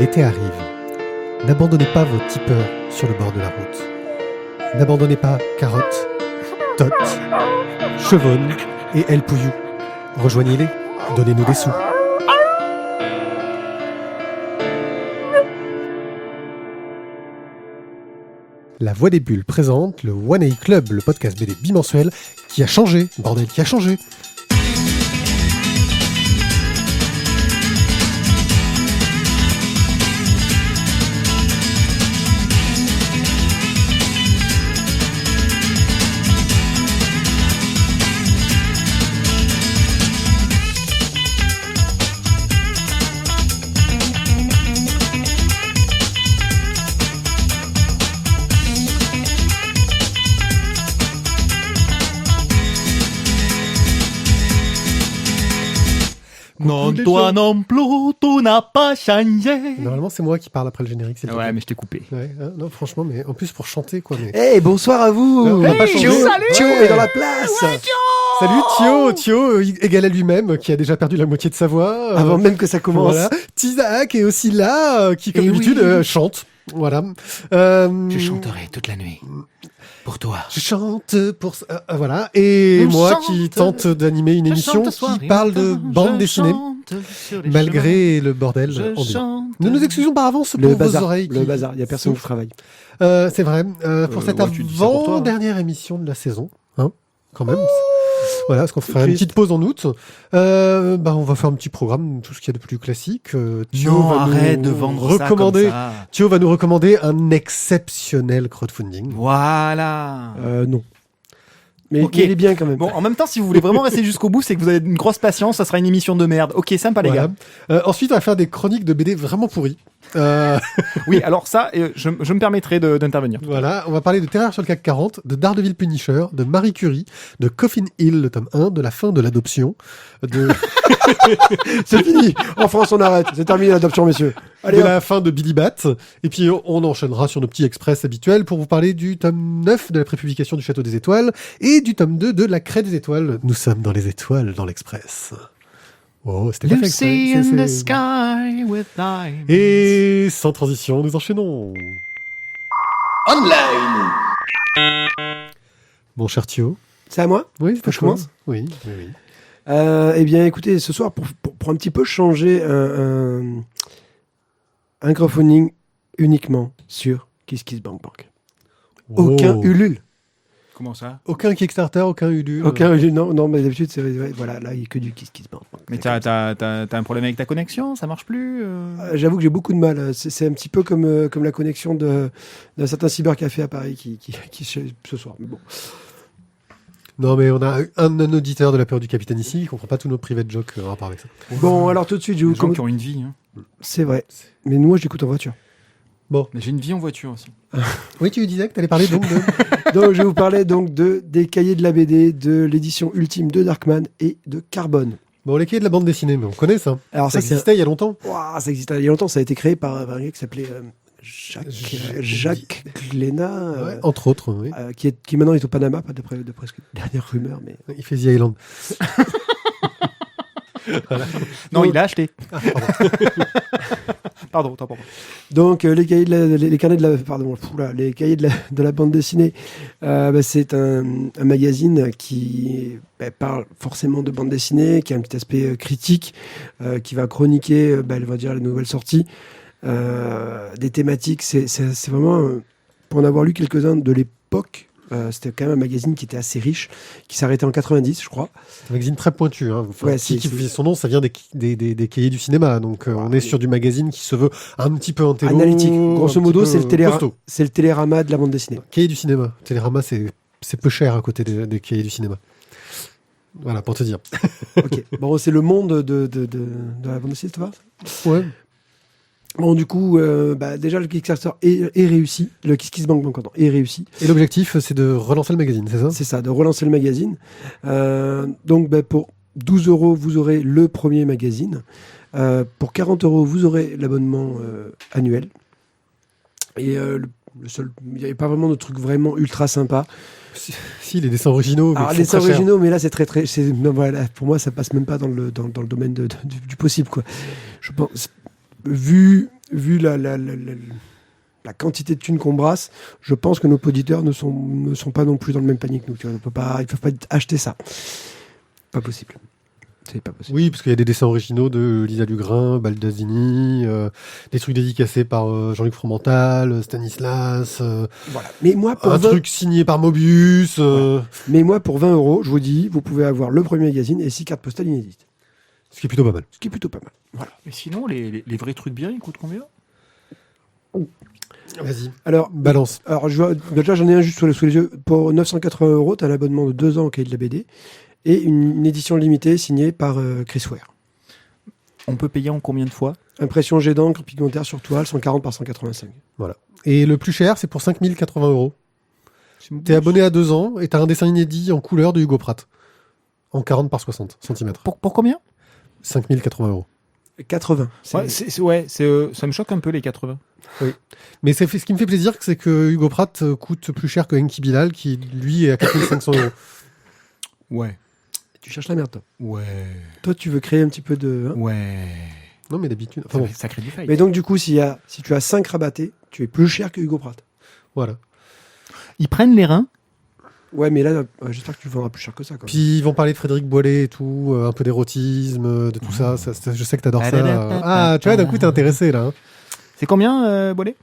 L'été arrive. N'abandonnez pas vos tipeurs sur le bord de la route. N'abandonnez pas Carotte, Tot, Chevonne et El Pouillou. Rejoignez-les, donnez-nous des sous. La Voix des Bulles présente le One A Club, le podcast BD bimensuel qui a changé, bordel, qui a changé. Non, toi non plus, tout n'a pas changé. Normalement, c'est moi qui parle après le générique. C'est le Ouais, truc. mais je t'ai coupé. Ouais, hein, non, franchement, mais en plus pour chanter, quoi. Mais... Hey, bonsoir à vous. On n'a pas changé. Thio est dans la place. Salut Thio, égal à lui-même, qui a déjà perdu la moitié de sa voix. Avant même que ça commence. Voilà. Tizak est aussi là, qui comme Eh d'habitude oui. chante. Voilà. Je chanterai toute la nuit. Pour toi. Je chante pour... voilà. Et On moi chante. qui tente d'animer une émission qui parle de bande dessinée, malgré le bordel ambiant. Nous nous excusons par avance pour Le vos bazar. oreilles. Le bazar. Il y a personne qui travaille. C'est vrai. Pour cette ouais, tu dis ça pour toi, hein. avant-dernière émission de la saison, hein, quand même. Voilà, parce qu'on fera une triste. petite pause en août. On va faire un petit programme, tout ce qu'il y a de plus classique. Thio Non, va arrête nous de vendre recommander. ça comme ça. Thio va nous recommander un exceptionnel crowdfunding. Voilà. Non. Mais Ok. il est bien quand même. Bon, en même temps, si vous voulez vraiment rester jusqu'au bout, c'est que vous avez une grosse patience, ça sera une émission de merde. Ok, sympa les Voilà. gars. Ensuite, on va faire des chroniques de BD vraiment pourries. Oui, alors ça, je me permettrai d'intervenir. Voilà, on va parler de Terreur sur le CAC 40, de Daredevil Punisher, de Marie Curie, de Coffin Hill, le tome 1, de la fin de l'adoption, de C'est fini. En France, on arrête. C'est terminé l'adoption, messieurs. Allez, de hop. la fin de Billy Bat. Et puis on enchaînera sur nos petits express habituels pour vous parler du tome 9 de la prépublication du Château des Étoiles et du tome 2 de la Craie des Étoiles. Nous sommes dans les étoiles dans l'express. Oh, c'était pas fait exprès. Lucy C'est- in the c'est- sky with diamonds. Et sans transition, nous enchaînons. Mon cher Thio. C'est à moi. Oui, c'est Je commence. Oui, oui, oui. Eh bien, écoutez, ce soir, pour un petit peu changer un crowdfunding uniquement sur KissKissBankBank. Aucun Oh. Ulule. Comment ça? Aucun Kickstarter, aucun Ulule. Aucun Ulule. Non, mais d'habitude, voilà, là, il n'y a que du KissKissBankBank. Mais t'as un problème avec ta connexion? Ça marche plus? J'avoue que j'ai beaucoup de mal. C'est un petit peu comme la connexion d'un certain cybercafé à Paris qui ce soir. Mais bon. Non, mais on a un auditeur de la peur du capitaine ici, il comprend pas tous nos private jokes en rapport avec ça. Bon, alors tout de suite, je vais Les vous gens qui ont une vie. Hein. C'est vrai. Mais moi, je l'écoute en voiture. Mais j'ai une vie en voiture aussi. Oui, tu disais que tu allais parler donc de... Donc, je vais vous parler donc des cahiers de la BD, de l'édition ultime de Darkman et de Carbone. Bon, les cahiers de la bande dessinée, mais on connaît ça. Alors Ça ça, c'est existait il y a longtemps. Ouah, ça existait il y a longtemps. Ça a été créé par un gars qui s'appelait Jacques Glénat, Ouais, entre autres, oui. qui maintenant est au Panama, pas d'après presque dernière rumeur, mais Il fait The Island. Non, Donc- il a acheté. Pardon, attends, pardon. donc les cahiers les carnets de la les cahiers de la bande dessinée, c'est un magazine qui parle forcément de bande dessinée, qui a un petit aspect critique, qui va chroniquer, on va dire les nouvelles sorties, des thématiques. C'est vraiment, pour en avoir lu quelques-uns de l'époque, c'était quand même un magazine qui était assez riche, qui s'arrêtait en 90, je crois. C'est un magazine très pointu. Hein. Enfin, Ouais, qui c'est- fait son nom, ça vient des cahiers du cinéma. Donc on est sur du magazine qui se veut un petit peu intello, Analytique. Grosso un modo, petit peu costaud. c'est le télérama de la bande dessinée. Cahiers du cinéma. Télérama, c'est peu cher à côté des cahiers du cinéma. Voilà, pour te dire. Ok. Bon, c'est le monde de la bande dessinée, ça va? Ouais. Bon, du coup, déjà, le Kickstarter est réussi. Le KissKissBankBank est réussi. Et l'objectif, c'est de relancer le magazine, c'est ça? C'est ça, de relancer le magazine. Donc, pour 12 €, vous aurez le premier magazine. Pour 40 €, vous aurez l'abonnement annuel. Et le seul, il n'y avait pas vraiment de truc vraiment ultra sympa. Si, les dessins originaux. mais Alors, qui les sont très chers. originaux, mais là, c'est très, très. Non, voilà, pour moi, ça passe même pas dans le domaine du possible, quoi. Je pense, vu vu la quantité de thunes qu'on brasse, je pense que nos auditeurs ne sont pas non plus dans le même panier que nous. Tu vois, ils peuvent pas acheter ça. Pas possible. C'est pas possible. Oui, parce qu'il y a des dessins originaux de Lisa Lugrin, Baldasini, des trucs dédicacés par Jean-Luc Fromental, Stanislas, Voilà. Mais moi, pour un truc signé par Mobius. Mais moi, pour 20 €, je vous dis, vous pouvez avoir le premier magazine et 6 cartes postales inédites. Ce qui est plutôt pas mal. Ce qui est plutôt pas mal. Voilà. Et sinon, les vrais trucs bien, ils coûtent combien? Vas-y, Alors, balance. alors déjà, j'en ai un juste sous les yeux. Pour 980 €, tu as l'abonnement de 2 ans au Cahier de la BD et une édition limitée signée par Chris Ware. On peut payer en combien de fois? Impression jet d'encre pigmentaire sur toile, 140 par 185. Voilà. Et le plus cher, c'est pour 5080 €. T'es abonné à 2 ans et t'as un dessin inédit en couleur de Hugo Pratt. En 40 par 60 cm. Pour combien? 5080 €. 80. Ça me choque un peu les 80. Mais ce qui me fait plaisir, c'est que Hugo Pratt coûte plus cher que Enki Bilal, qui lui est à 4500 €. Ouais. Tu cherches la merde, toi. Ouais. Toi, tu veux créer un petit peu de... hein. Ouais. Non, mais d'habitude. Enfin bon, Ça crée du fight. Mais donc, du coup, si tu as 5 rabattés, tu es plus cher que Hugo Pratt. voilà. Ils prennent les reins. Ouais, mais là, j'espère que tu le vendras plus cher que ça. Quand même. Puis ils vont parler de Frédéric Boilet et tout, un peu d'érotisme, de tout ça. Je sais que t'adores ça. Ah, tu vois, d'un coup, t'es intéressé là. Hein. C'est combien, Boilet?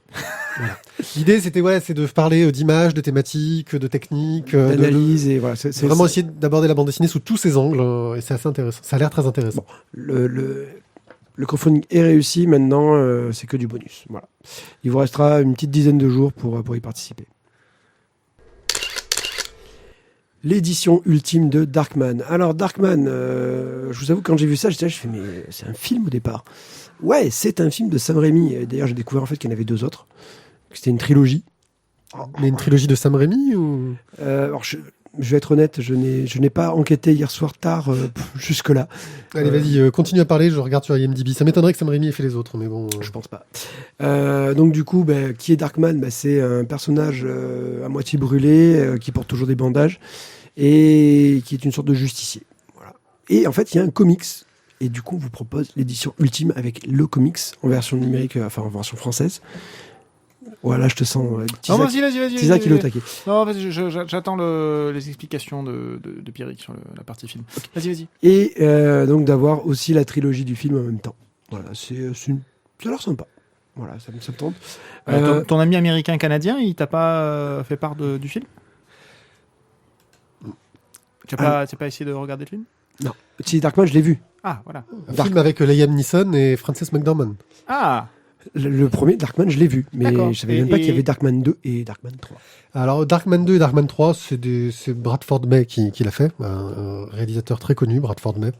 L'idée, c'est de parler d'images, de thématiques, de techniques, D'analyse et voilà. C'est vraiment essayer d'aborder la bande dessinée sous tous ses angles, et c'est assez intéressant. Ça a l'air très intéressant. Bon, le crowdfunding est réussi. Maintenant, c'est que du bonus. Voilà. Il vous restera une petite dizaine de jours pour y participer. L'édition ultime de Darkman. Alors, Darkman, je vous avoue, quand j'ai vu ça, je fais, mais c'est un film au départ. Ouais, c'est un film de Sam Raimi. Et d'ailleurs, j'ai découvert en fait qu'il y en avait 2 autres. C'était une trilogie. Mais une trilogie de Sam Raimi ou... Alors, je vais être honnête, je n'ai pas enquêté hier soir tard jusque-là. Allez, vas-y, continue à parler, je regarde sur IMDb. Ça m'étonnerait que Sam Raimi ait fait les autres, mais bon... Je pense pas. Donc du coup, qui est Darkman? C'est un personnage à moitié brûlé, qui porte toujours des bandages, et qui est une sorte de justicier. Voilà. Et en fait, il y a un comics, et du coup, on vous propose l'édition ultime avec le comics, en version numérique, en version française. Voilà, je te sens... Non, vas-y. Tisa qui est au taquet. Non, vas-y, j'attends les explications de Pierrick sur la partie film. Vas-y. Et donc d'avoir aussi la trilogie du film en même temps. Voilà, ça a l'air sympa. Voilà, ça me tente. Ton ami américain-canadien, il t'a pas fait part du film? Tu n'as pas essayé de regarder le film? Non. Si, Darkman, je l'ai vu. Ah, voilà. Un film avec Liam Neeson et Frances McDormand. Ah. Le premier Darkman, je l'ai vu, mais D'accord. je savais même pas qu'il y avait Darkman 2 et Darkman 3. Alors, Darkman 2 et Darkman 3, c'est Bradford May qui l'a fait, un réalisateur très connu, Bradford May.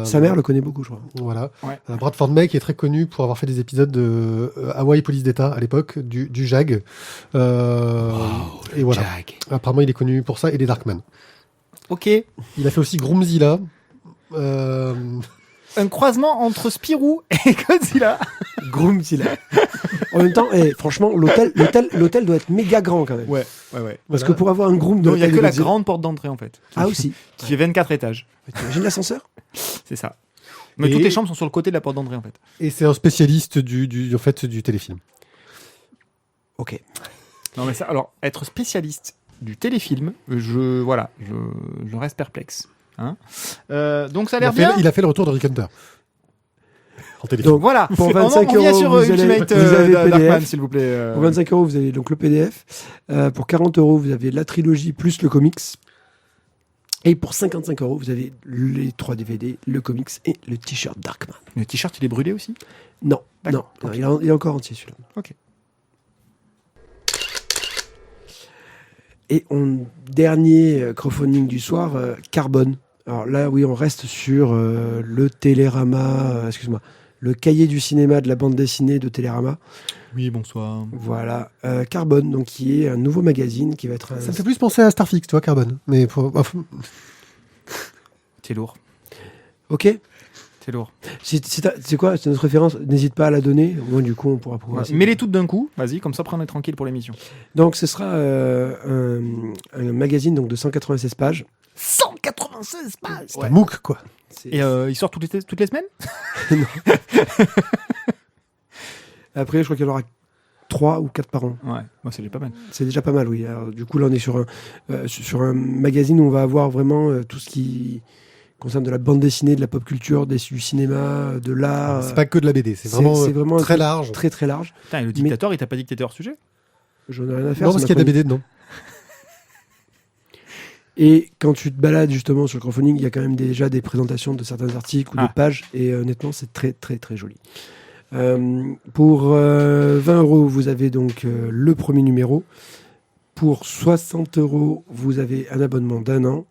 Sa mère le connaît beaucoup, je crois. Voilà. Ouais. Bradford May qui est très connu pour avoir fait des épisodes de Hawaii Police d'État à l'époque, du JAG. Et voilà. Jag. Apparemment, il est connu pour ça et des Darkman. Ok. Il a fait aussi Groomzilla. Un croisement entre Spirou et Godzilla. Groomzilla. En même temps, franchement, l'hôtel doit être méga grand quand même. Ouais. Parce que pour avoir un groom de Il n'y a taille que de la Godzilla- grande porte d'entrée, en fait. Ah aussi. Qui fait 24 étages. T'imagines l'ascenseur? C'est ça. Mais Et- toutes les chambres sont sur le côté de la porte d'entrée, en fait. Et c'est un spécialiste du téléfilm. Ok. Non, mais ça, alors, être spécialiste du téléfilm, je reste perplexe. Hein, donc ça a l'air bien. Il a fait le retour de Rick Hunter. En téléfilm. Donc, Voilà. Pour 25 on vient €, sur vous allez- Ultimate vous avez Darkman, PDF. s'il vous plaît. Pour 25 €, vous avez donc le PDF. Pour 40 €, vous avez la trilogie plus le comics. Et pour 55 €, vous avez les 3 DVD, le comics et le t-shirt Darkman. Le t-shirt, il est brûlé aussi? Non, D'accord. il est encore entier celui-là. Ok. Et dernier crowdfunding du soir, Carbone. Alors là, oui, on reste sur le Télérama, le cahier du cinéma de la bande dessinée de Télérama. Oui, bonsoir. Voilà, Carbone, donc qui est un nouveau magazine qui va être. Ça me fait plus penser à Starfix, toi, Carbone. Mais T'es lourd. Ok. T'es lourd. C'est quoi? C'est notre référence. N'hésite pas à la donner. Bon, du coup, on pourra progresser. Mets-les toutes d'un coup. Vas-y, comme ça, après, on est tranquille pour l'émission. Donc, ce sera un magazine donc de 196 pages. 196 pages. c'est un MOOC, quoi. Et il sort toutes les semaines? Après, je crois qu'il y en aura 3 ou 4 par an. Ouais, moi c'est déjà pas mal. C'est déjà pas mal, oui. Alors, du coup, là, on est sur un magazine où on va avoir vraiment tout ce qui concerne de la bande dessinée, de la pop culture, du cinéma, de l'art. C'est pas que de la BD, c'est vraiment un très truc large. Très, très large. Putain, et le dictateur, il t'a pas dit que t'étais hors sujet? J'en ai rien à faire. Non, parce qu'il y a de la BD dedans. Et quand tu te balades justement sur le crowdfunding, il y a quand même déjà des présentations de certains articles ou de pages, et honnêtement, c'est très très très joli. Pour 20 €, vous avez donc le premier numéro. Pour 60 €, vous avez un abonnement d'1 an.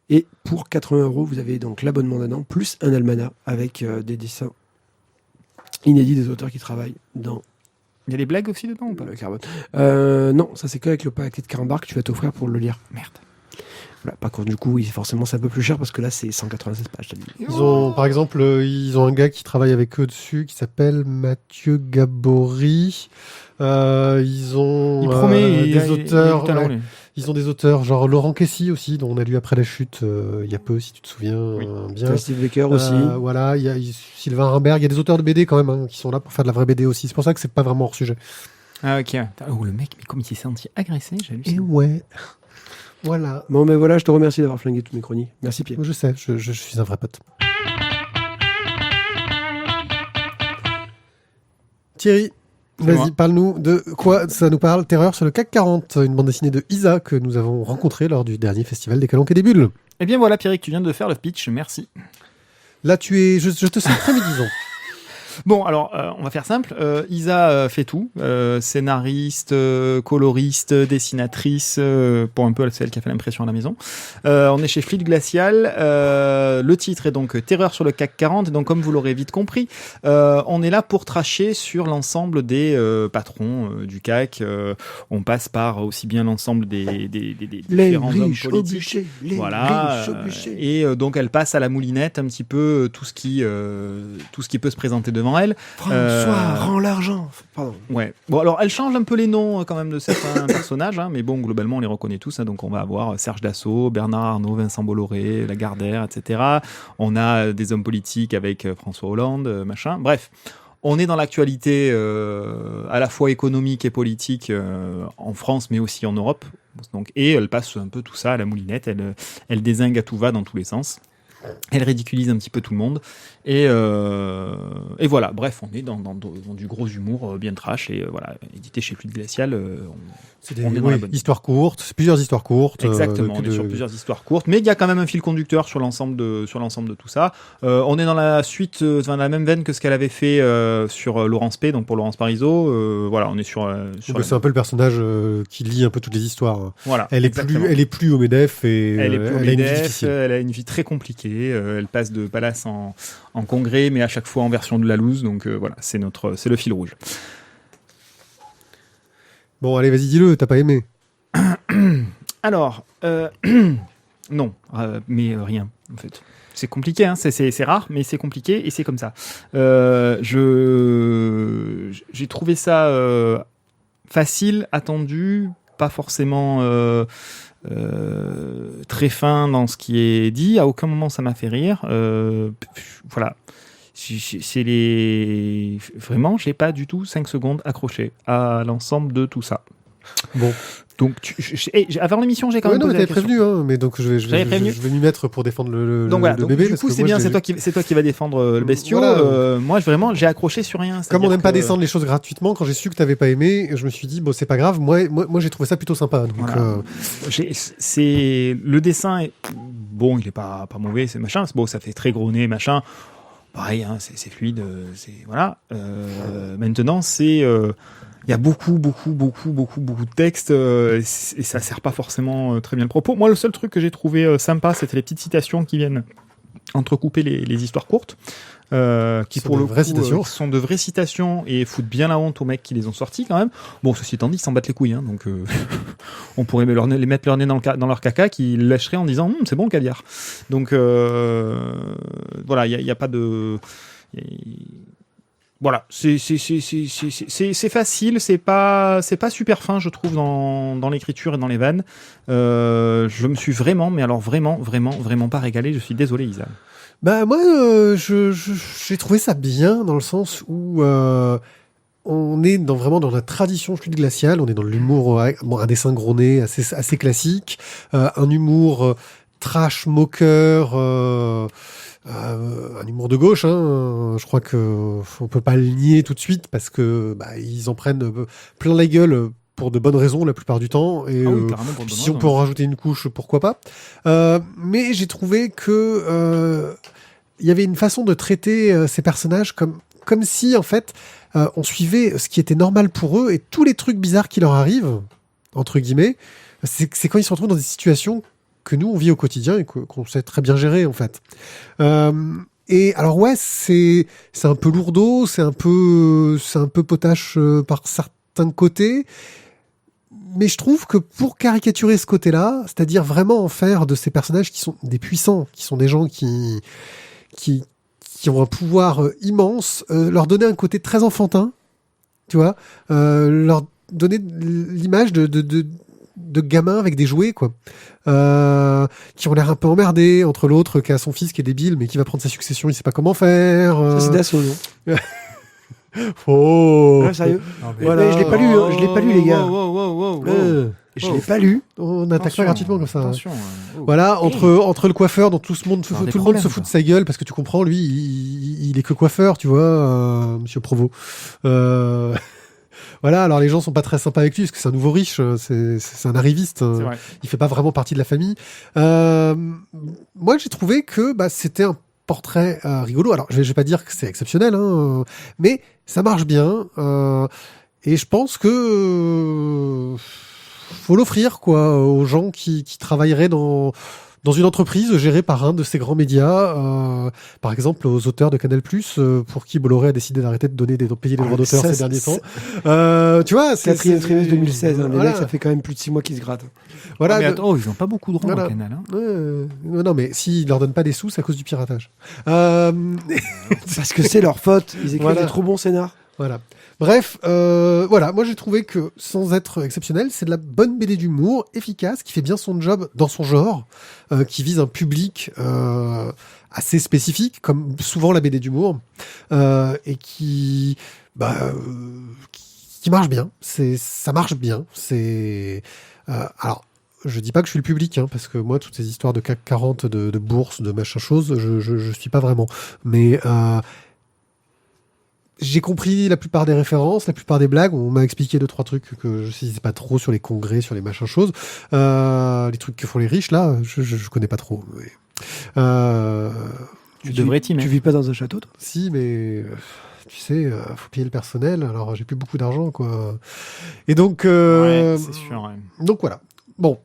Et pour 80 €, vous avez donc l'abonnement d'1 an, plus un almanach avec des dessins inédits des auteurs qui travaillent dans Il y a des blagues aussi dedans ou pas? le carbone. Non, ça c'est qu'avec le paquet de Carambar que tu vas t'offrir pour le lire. Merde. Voilà, par contre, du coup, oui, forcément, c'est un peu plus cher parce que là, c'est 196 pages. Ils ont, par exemple, ils ont un gars qui travaille avec eux dessus qui s'appelle Mathieu Gabory. Ils ont Il promet des auteurs. il est talent, lui. Ils ont des auteurs, genre Laurent Kessy aussi, dont on a lu Après la chute il y a peu, si tu te souviens bien. Steve Baker aussi. Voilà, il y a Sylvain Rimberg, il y a des auteurs de BD quand même hein, qui sont là pour faire de la vraie BD aussi. C'est pour ça que c'est pas vraiment hors sujet. Ah ok. Oh le mec, mais comme il s'est senti agressé, j'ai Et ouais. Voilà. Bon, mais voilà, je te remercie d'avoir flingué toutes mes chroniques. Merci, Pierre. Je sais, je suis un vrai pote. Thierry, vas-y, parle-nous de quoi ça nous parle. Terreur sur le CAC 40, une bande dessinée de Isa que nous avons rencontrée lors du dernier festival des Calanques et des Bulles. Eh bien voilà, Pierrick, tu viens de faire le pitch, merci. Là, je te sens très médisant. Bon, alors, on va faire simple. Isa fait tout. Scénariste, coloriste, dessinatrice, pour un peu celle qui a fait l'impression à la maison. On est chez Fleet Glacial. Le titre est donc Terreur sur le CAC 40. Et donc, comme vous l'aurez vite compris, on est là pour tracher sur l'ensemble des patrons du CAC. On passe par aussi bien l'ensemble des différents hommes politiques. Voilà. Et donc, elle passe à la moulinette un petit peu tout ce qui peut se présenter devant elle. François, rends l'argent. Pardon. Ouais. Bon, alors elle change un peu les noms quand même de certains personnages, hein, mais bon, globalement, on les reconnaît tous. Hein, donc, on va avoir Serge Dassault, Bernard Arnault, Vincent Bolloré, Lagardère, etc. On a des hommes politiques avec François Hollande, machin. Bref. On est dans l'actualité à la fois économique et politique en France, mais aussi en Europe. Donc, et elle passe un peu tout ça à la moulinette. Elle dézingue à tout va dans tous les sens. Elle ridiculise un petit peu tout le monde. Et voilà, bref, on est dans du gros humour bien trash. Et voilà, édité chez Fluide Glacial. On est dans la bonne histoires courtes, c'est plusieurs histoires courtes. Exactement, on est sur plusieurs histoires courtes. Mais il y a quand même un fil conducteur sur l'ensemble de tout ça. On est dans la suite, dans la même veine que ce qu'elle avait fait sur Laurence P, donc pour Laurence Parisot. Voilà, on est sur c'est un peu le personnage qui lit un peu toutes les histoires. Voilà, elle est plus au MEDEF et elle est plus au elle a une vie MEDEF, difficile. elle a une vie très compliquée. Elle passe de palace en congrès, mais à chaque fois en version de la loose. Donc voilà, c'est le fil rouge. Bon, allez, vas-y, dis-le, t'as pas aimé. Alors, non, mais rien, en fait. C'est compliqué, hein, c'est rare, mais c'est compliqué et c'est comme ça. J'ai trouvé ça facile, attendu, pas forcément très fin dans ce qui est dit. À aucun moment ça m'a fait rire. Voilà. Vraiment, j'ai pas du tout 5 secondes accroché à l'ensemble de tout ça. Bon. Donc, avant l'émission, j'ai quand même non, posé mais la t'avais prévenu, hein, mais donc je vais m'y mettre pour défendre le bébé. Du coup, c'est bien, c'est toi qui va défendre le bestiau. Voilà. Moi, vraiment, j'ai accroché sur rien. Comme on n'aime pas descendre les choses gratuitement, quand j'ai su que t'avais pas aimé, je me suis dit, bon, c'est pas grave, moi j'ai trouvé ça plutôt sympa. Donc, voilà. Le dessin est bon, il est pas mauvais, c'est machin. Bon, ça fait très gros nez, machin. Pareil, hein, c'est fluide, voilà. Maintenant, il y a beaucoup de textes et ça sert pas forcément très bien le propos. Moi, le seul truc que j'ai trouvé sympa, c'était les petites citations qui viennent entrecouper les histoires courtes, qui pour le coup sont de vraies citations et foutent bien la honte aux mecs qui les ont sortis quand même. Bon, ceci étant dit, ils s'en battent les couilles, hein, donc on pourrait les mettre leur nez dans leur caca, qui lâcheraient en disant c'est bon le caviar. Donc voilà, il y a pas de voilà, c'est facile, c'est pas super fin, je trouve, dans l'écriture et dans les vannes. Je me suis vraiment pas régalé. Je suis désolé, Isa. Bah moi, j'ai trouvé ça bien dans le sens où on est vraiment dans la tradition Fluide Glacial. On est dans l'humour, un dessin gros nez assez classique, un humour trash moqueur, un humour de gauche. Je crois que on peut pas le nier tout de suite parce que ils en prennent plein la gueule pour de bonnes raisons la plupart du temps. Et Carrément pour de bonnes si on raisons. peut en rajouter une couche, pourquoi pas. Mais j'ai trouvé que il y avait une façon de traiter ces personnages comme si en fait on suivait ce qui était normal pour eux et tous les trucs bizarres qui leur arrivent entre guillemets, c'est quand ils se retrouvent dans des situations que nous on vit au quotidien et qu'on sait très bien gérer en fait. Et alors ouais, c'est un peu lourdeau, c'est un peu potache par certains côtés. Mais je trouve que pour caricaturer ce côté-là, c'est-à-dire vraiment en faire de ces personnages qui sont des puissants, qui sont des gens qui ont un pouvoir immense, leur donner un côté très enfantin, tu vois, leur donner l'image de gamins avec des jouets, quoi, qui ont l'air un peu emmerdés entre l'autre qui a son fils qui est débile mais qui va prendre sa succession, il sait pas comment faire. Ça, c'est Dassault, non? Oh, Ouais, sérieux? Voilà. Ouais, je l'ai pas lu, hein, je l'ai pas lu, les gars. Je l'ai pas lu. On n'attaque pas gratuitement comme ça. Attention. Voilà, entre le coiffeur dont tout le monde des se problèmes, fout de sa gueule parce que tu comprends, lui, il est que coiffeur, tu vois, Monsieur Provost. Voilà, alors les gens sont pas très sympas avec lui parce que c'est un nouveau riche, c'est un arriviste. C'est vrai. Il fait pas vraiment partie de la famille. Moi, j'ai trouvé que c'était un portrait rigolo. Alors, je vais pas dire que c'est exceptionnel, mais ça marche bien. Et je pense que faut l'offrir quoi aux gens qui travailleraient dans une entreprise gérée par un de ces grands médias, par exemple aux auteurs de Canal+, pour qui Bolloré a décidé d'arrêter de payer les droits d'auteur ça, ces derniers c'est- temps. Tu vois, Quatrième trimestre 2016, les voilà. mecs, ça fait quand même plus de 6 mois qu'ils se grattent. Voilà, mais attends, ils ont pas beaucoup de ronds Voilà. au canal. Hein. non, mais s'ils leur donnent pas des sous, c'est à cause du piratage. Parce que c'est leur faute. Ils écrivent Voilà. des trop bons scénars. Voilà. Bref, voilà, moi j'ai trouvé que sans être exceptionnel, c'est de la bonne BD d'humour, efficace, qui fait bien son job dans son genre, qui vise un public assez spécifique, comme souvent la BD d'humour, et qui marche bien. Ça marche bien. Alors, je dis pas que je suis le public, parce que moi, toutes ces histoires de CAC 40, de bourse, de machin chose, je suis pas vraiment. Mais j'ai compris la plupart des références, la plupart des blagues. On m'a expliqué 2-3 trucs que je saisissais pas trop sur les congrès, sur les machins choses. Les trucs que font les riches, là, je connais pas trop. Mais, Tu devrais t'y Tu mettre. vis pas dans un château, toi? si, mais tu sais, faut payer le personnel. Alors, j'ai plus beaucoup d'argent, quoi. Et donc, Ouais, c'est sûr. Ouais. donc voilà. Bon,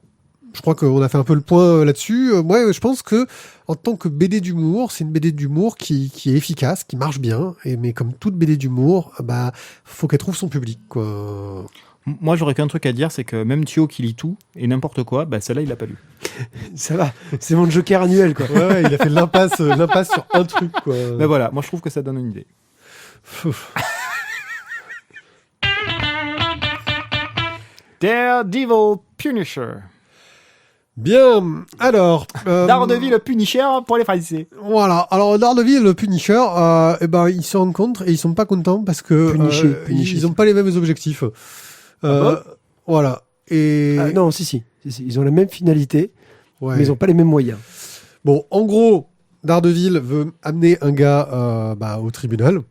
je crois qu'on a fait un peu le point là-dessus. Moi, je pense que en tant que BD d'humour, c'est une BD d'humour qui est efficace, qui marche bien. Mais comme toute BD d'humour, faut qu'elle trouve son public, quoi. Moi, j'aurais qu'un truc à dire, c'est que même Thio qui lit tout et n'importe quoi, celle-là, il l'a pas lu. Ça va. C'est mon joker annuel, quoi. Ouais, il a fait l'impasse sur un truc, quoi. Mais voilà, moi, je trouve que ça donne une idée. Daredevil Punisher. Bien. Alors, Daredevil Punisher pour les Français. voilà. Alors, Daredevil, le Punisher, ils se rencontrent et ils sont pas contents parce que Punisher, ils ont pas les mêmes objectifs. Voilà. Et Ah, non, si. Ils ont la même finalité, ouais. mais ils ont pas les mêmes moyens. Bon, en gros, Daredevil veut amener un gars au tribunal,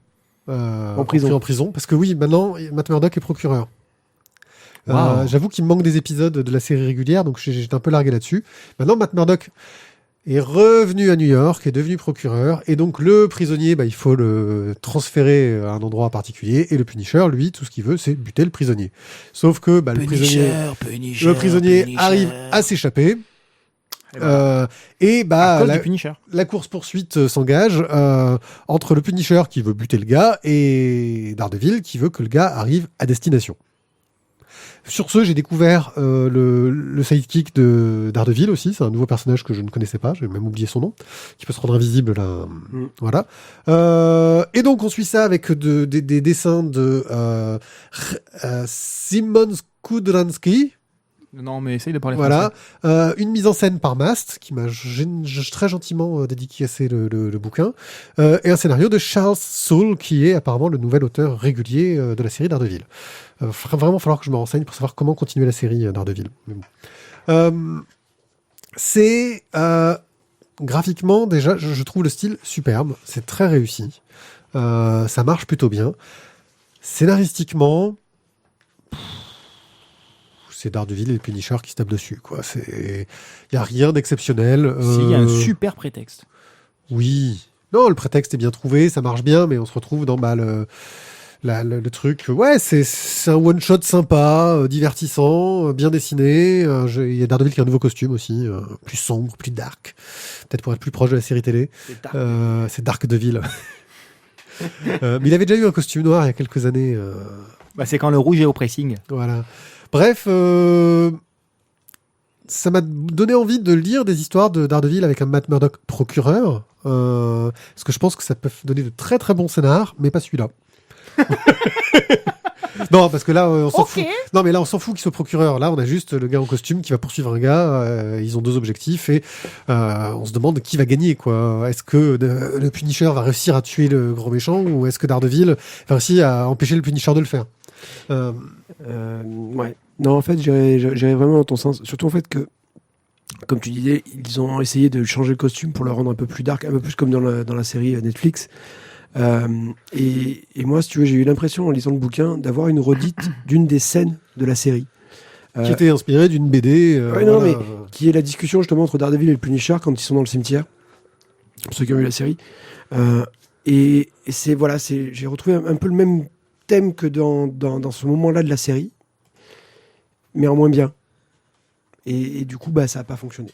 En prison. en prison, parce que oui, maintenant Matt Murdock est procureur. Wow. J'avoue qu'il me manque des épisodes de la série régulière, donc j'étais un peu largué là-dessus. Maintenant, Matt Murdock est revenu à New York, est devenu procureur, et donc le prisonnier, il faut le transférer à un endroit particulier, et le Punisher, lui, tout ce qu'il veut, c'est buter le prisonnier. Sauf que le prisonnier arrive à s'échapper. À cause du Punisher. La course-poursuite s'engage entre le Punisher qui veut buter le gars et Daredevil qui veut que le gars arrive à destination. Sur ce, j'ai découvert le sidekick de Daredevil aussi. C'est un nouveau personnage que je ne connaissais pas. J'ai même oublié son nom. Qui peut se rendre invisible là. Voilà. Et donc, on suit ça avec des dessins de Simon Skudranski. Non, mais essaye de parler Voilà. français. Une mise en scène par Mast, qui m'a très gentiment dédicacé le bouquin, et un scénario de Charles Soule, qui est apparemment le nouvel auteur régulier de la série Daredevil. Vraiment falloir que je me renseigne pour savoir comment continuer la série Daredevil. Mais bon. C'est graphiquement, déjà, je trouve le style superbe, c'est très réussi, ça marche plutôt bien. Scénaristiquement, c'est Daredevil et le Punisher qui se tapent dessus, quoi. Il y a rien d'exceptionnel. Si, il y a un super prétexte. Oui. Non, le prétexte est bien trouvé, ça marche bien, mais on se retrouve dans le truc. Ouais, c'est un one-shot sympa, divertissant, bien dessiné. Il y a Daredevil qui a un nouveau costume aussi, plus sombre, plus dark. Peut-être pour être plus proche de la série télé. C'est Darkdevil. Mais il avait déjà eu un costume noir il y a quelques années. C'est quand le rouge est au pressing. Voilà. Bref, ça m'a donné envie de lire des histoires de Daredevil avec un Matt Murdock procureur, parce que je pense que ça peut donner de très très bons scénars, mais pas celui-là. Non, parce que là, on s'en fout. Non, mais là, on s'en fout qu'il soit procureur. Là, on a juste le gars en costume qui va poursuivre un gars. Ils ont deux objectifs et on se demande qui va gagner, quoi. Est-ce que le Punisher va réussir à tuer le gros méchant ou est-ce que Daredevil va réussir à empêcher le Punisher de le faire? Ouais. Non, en fait, j'irais vraiment dans ton sens. Surtout en fait que, comme tu disais, ils ont essayé de changer le costume pour le rendre un peu plus dark, un peu plus comme dans la série Netflix. Et moi, si tu veux, j'ai eu l'impression en lisant le bouquin d'avoir une redite d'une des scènes de la série. Qui était inspiré d'une BD. Non, mais qui est la discussion justement entre Daredevil et le Punisher quand ils sont dans le cimetière. Pour ceux qui ont vu la série. Et j'ai retrouvé un peu le même thème que dans ce moment-là de la série, mais en moins bien. Et du coup, ça n'a pas fonctionné.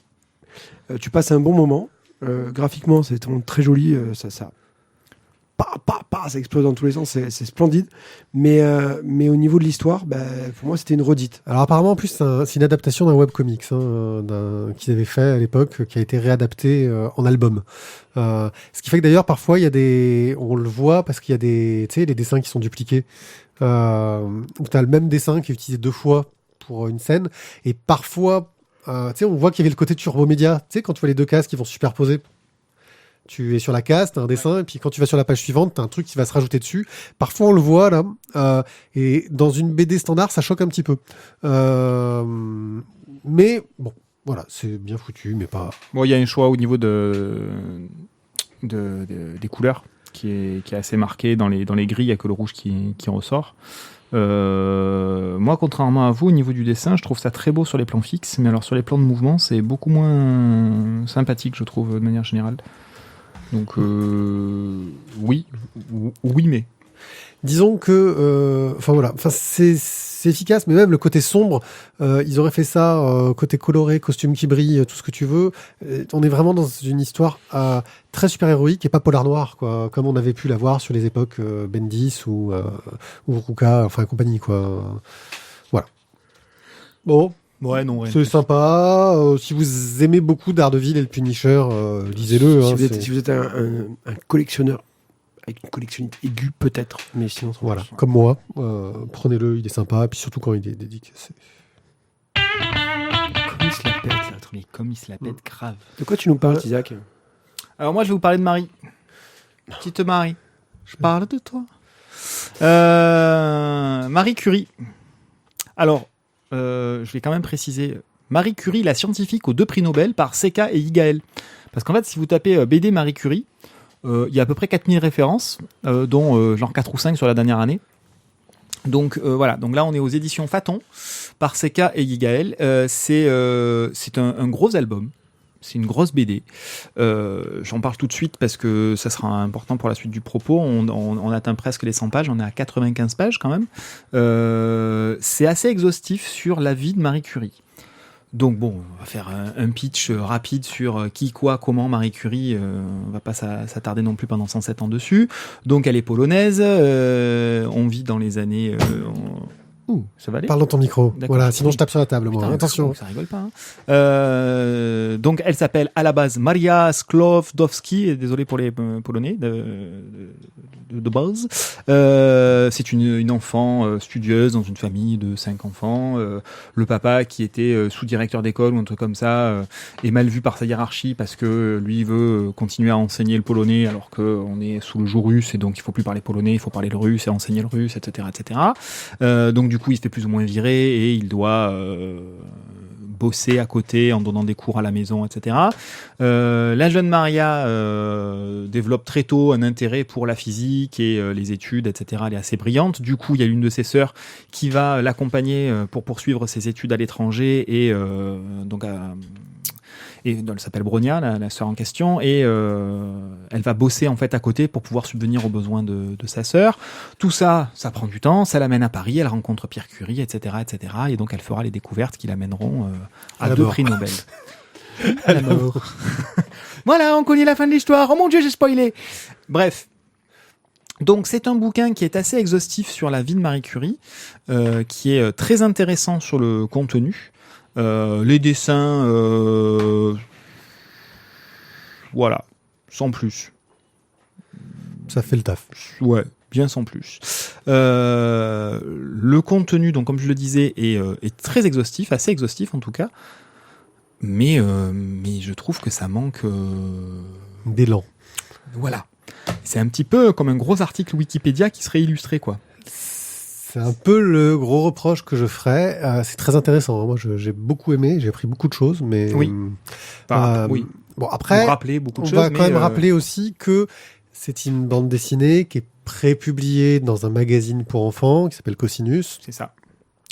Tu passes un bon moment. Graphiquement, c'est vraiment très joli. Ça explose dans tous les sens, c'est splendide. Mais au niveau de l'histoire, pour moi, c'était une redite. Alors apparemment, en plus, c'est une adaptation d'un webcomics qu'ils avaient fait à l'époque, qui a été réadapté en album. Ce qui fait que d'ailleurs, parfois, on le voit parce qu'il y a les dessins qui sont dupliqués. Où tu as le même dessin qui est utilisé deux fois pour une scène. Et parfois, on voit qu'il y avait le côté turbo média. Tu sais, quand tu vois les deux cases qui vont se superposer. Tu es sur la case, t'as un dessin, et puis quand tu vas sur la page suivante, t'as un truc qui va se rajouter dessus. Parfois, on le voit, là, et dans une BD standard, ça choque un petit peu. Mais, bon, voilà, c'est bien foutu, mais pas... Bon, il y a un choix au niveau des couleurs qui est assez marqué. Dans les gris, il n'y a que le rouge qui ressort. Moi, contrairement à vous, au niveau du dessin, je trouve ça très beau sur les plans fixes, mais alors sur les plans de mouvement, c'est beaucoup moins sympathique, je trouve, de manière générale. Donc oui, mais disons que c'est efficace, mais même le côté sombre, ils auraient fait ça côté coloré, costume qui brille, tout ce que tu veux. On est vraiment dans une histoire très super héroïque et pas polar noir, quoi, comme on avait pu l'avoir sur les époques Bendis ou Ruka, enfin compagnie, quoi. Voilà. Bon. ouais, non, c'est sympa. Si vous aimez beaucoup Daredevil et le Punisher, lisez-le. Si vous êtes un collectionneur avec une collectionnite aiguë, peut-être. Mais sinon, voilà, comme moi, prenez-le, il est sympa. Et puis surtout quand il est dédicacé. Comme il se la pète, là, comme il se la pète grave. De quoi tu nous parles, Isaac? Alors moi, je vais vous parler de Marie. Petite Marie. Je parle de toi. Marie Curie. Alors, je vais quand même préciser, Marie Curie, la scientifique aux 2 prix Nobel par Seka et Yigael. Parce qu'en fait, si vous tapez BD Marie Curie, il y a à peu près 4000 références, dont genre 4 ou 5 sur la dernière année. Donc voilà, donc là on est aux éditions Phaton par Seka et Yigael. C'est un gros album. C'est une grosse BD. J'en parle tout de suite parce que ça sera important pour la suite du propos. On atteint presque les 100 pages. On est à 95 pages quand même. C'est assez exhaustif sur la vie de Marie Curie. Donc bon, on va faire un pitch rapide sur qui, quoi, comment Marie Curie. On va pas s'attarder non plus pendant 107 ans dessus. Donc elle est polonaise. On vit dans les années Ouh, ça va aller. Parle dans ton micro. D'accord. Voilà, sinon je tape sur la table, moi. Putain, Attention. Ça rigole pas. Donc, elle s'appelle à la base Maria Sklodowski. Désolé pour les Polonais de base. C'est une enfant studieuse dans une famille de 5 enfants. Le papa, qui était sous-directeur d'école ou un truc comme ça, est mal vu par sa hiérarchie parce que lui veut continuer à enseigner le polonais alors qu'on est sous le joug russe et donc il faut plus parler polonais, il faut parler le russe et enseigner le russe, etc., etc. Donc du coup, il se fait plus ou moins virer et il doit bosser à côté en donnant des cours à la maison, etc. La jeune Maria développe très tôt un intérêt pour la physique et les études, etc. Elle est assez brillante. Du coup, il y a l'une de ses sœurs qui va l'accompagner pour poursuivre ses études à l'étranger et elle s'appelle Bronia, la sœur en question, et elle va bosser en fait à côté pour pouvoir subvenir aux besoins de sa sœur. Tout ça, ça prend du temps, ça l'amène à Paris, elle rencontre Pierre Curie, etc., etc. Et donc elle fera les découvertes qui l'amèneront à 2 prix Nobel. À la mort. Voilà, on connaît la fin de l'histoire. Oh mon Dieu, j'ai spoilé. Bref. Donc c'est un bouquin qui est assez exhaustif sur la vie de Marie Curie, qui est très intéressant sur le contenu. Les dessins, voilà, sans plus. Ça fait le taf. Ouais, bien sans plus. Le contenu, donc comme je le disais, est très exhaustif, assez exhaustif en tout cas. Mais je trouve que ça manque d'élan. Voilà. C'est un petit peu comme un gros article Wikipédia qui serait illustré, quoi. C'est un peu le gros reproche que je ferais. C'est très intéressant. Moi, j'ai beaucoup aimé. J'ai appris beaucoup de choses, mais oui. Oui. Bon, après, beaucoup de on choses, va quand même rappeler aussi que c'est une bande dessinée qui est pré-publiée dans un magazine pour enfants qui s'appelle Cosinus. C'est ça.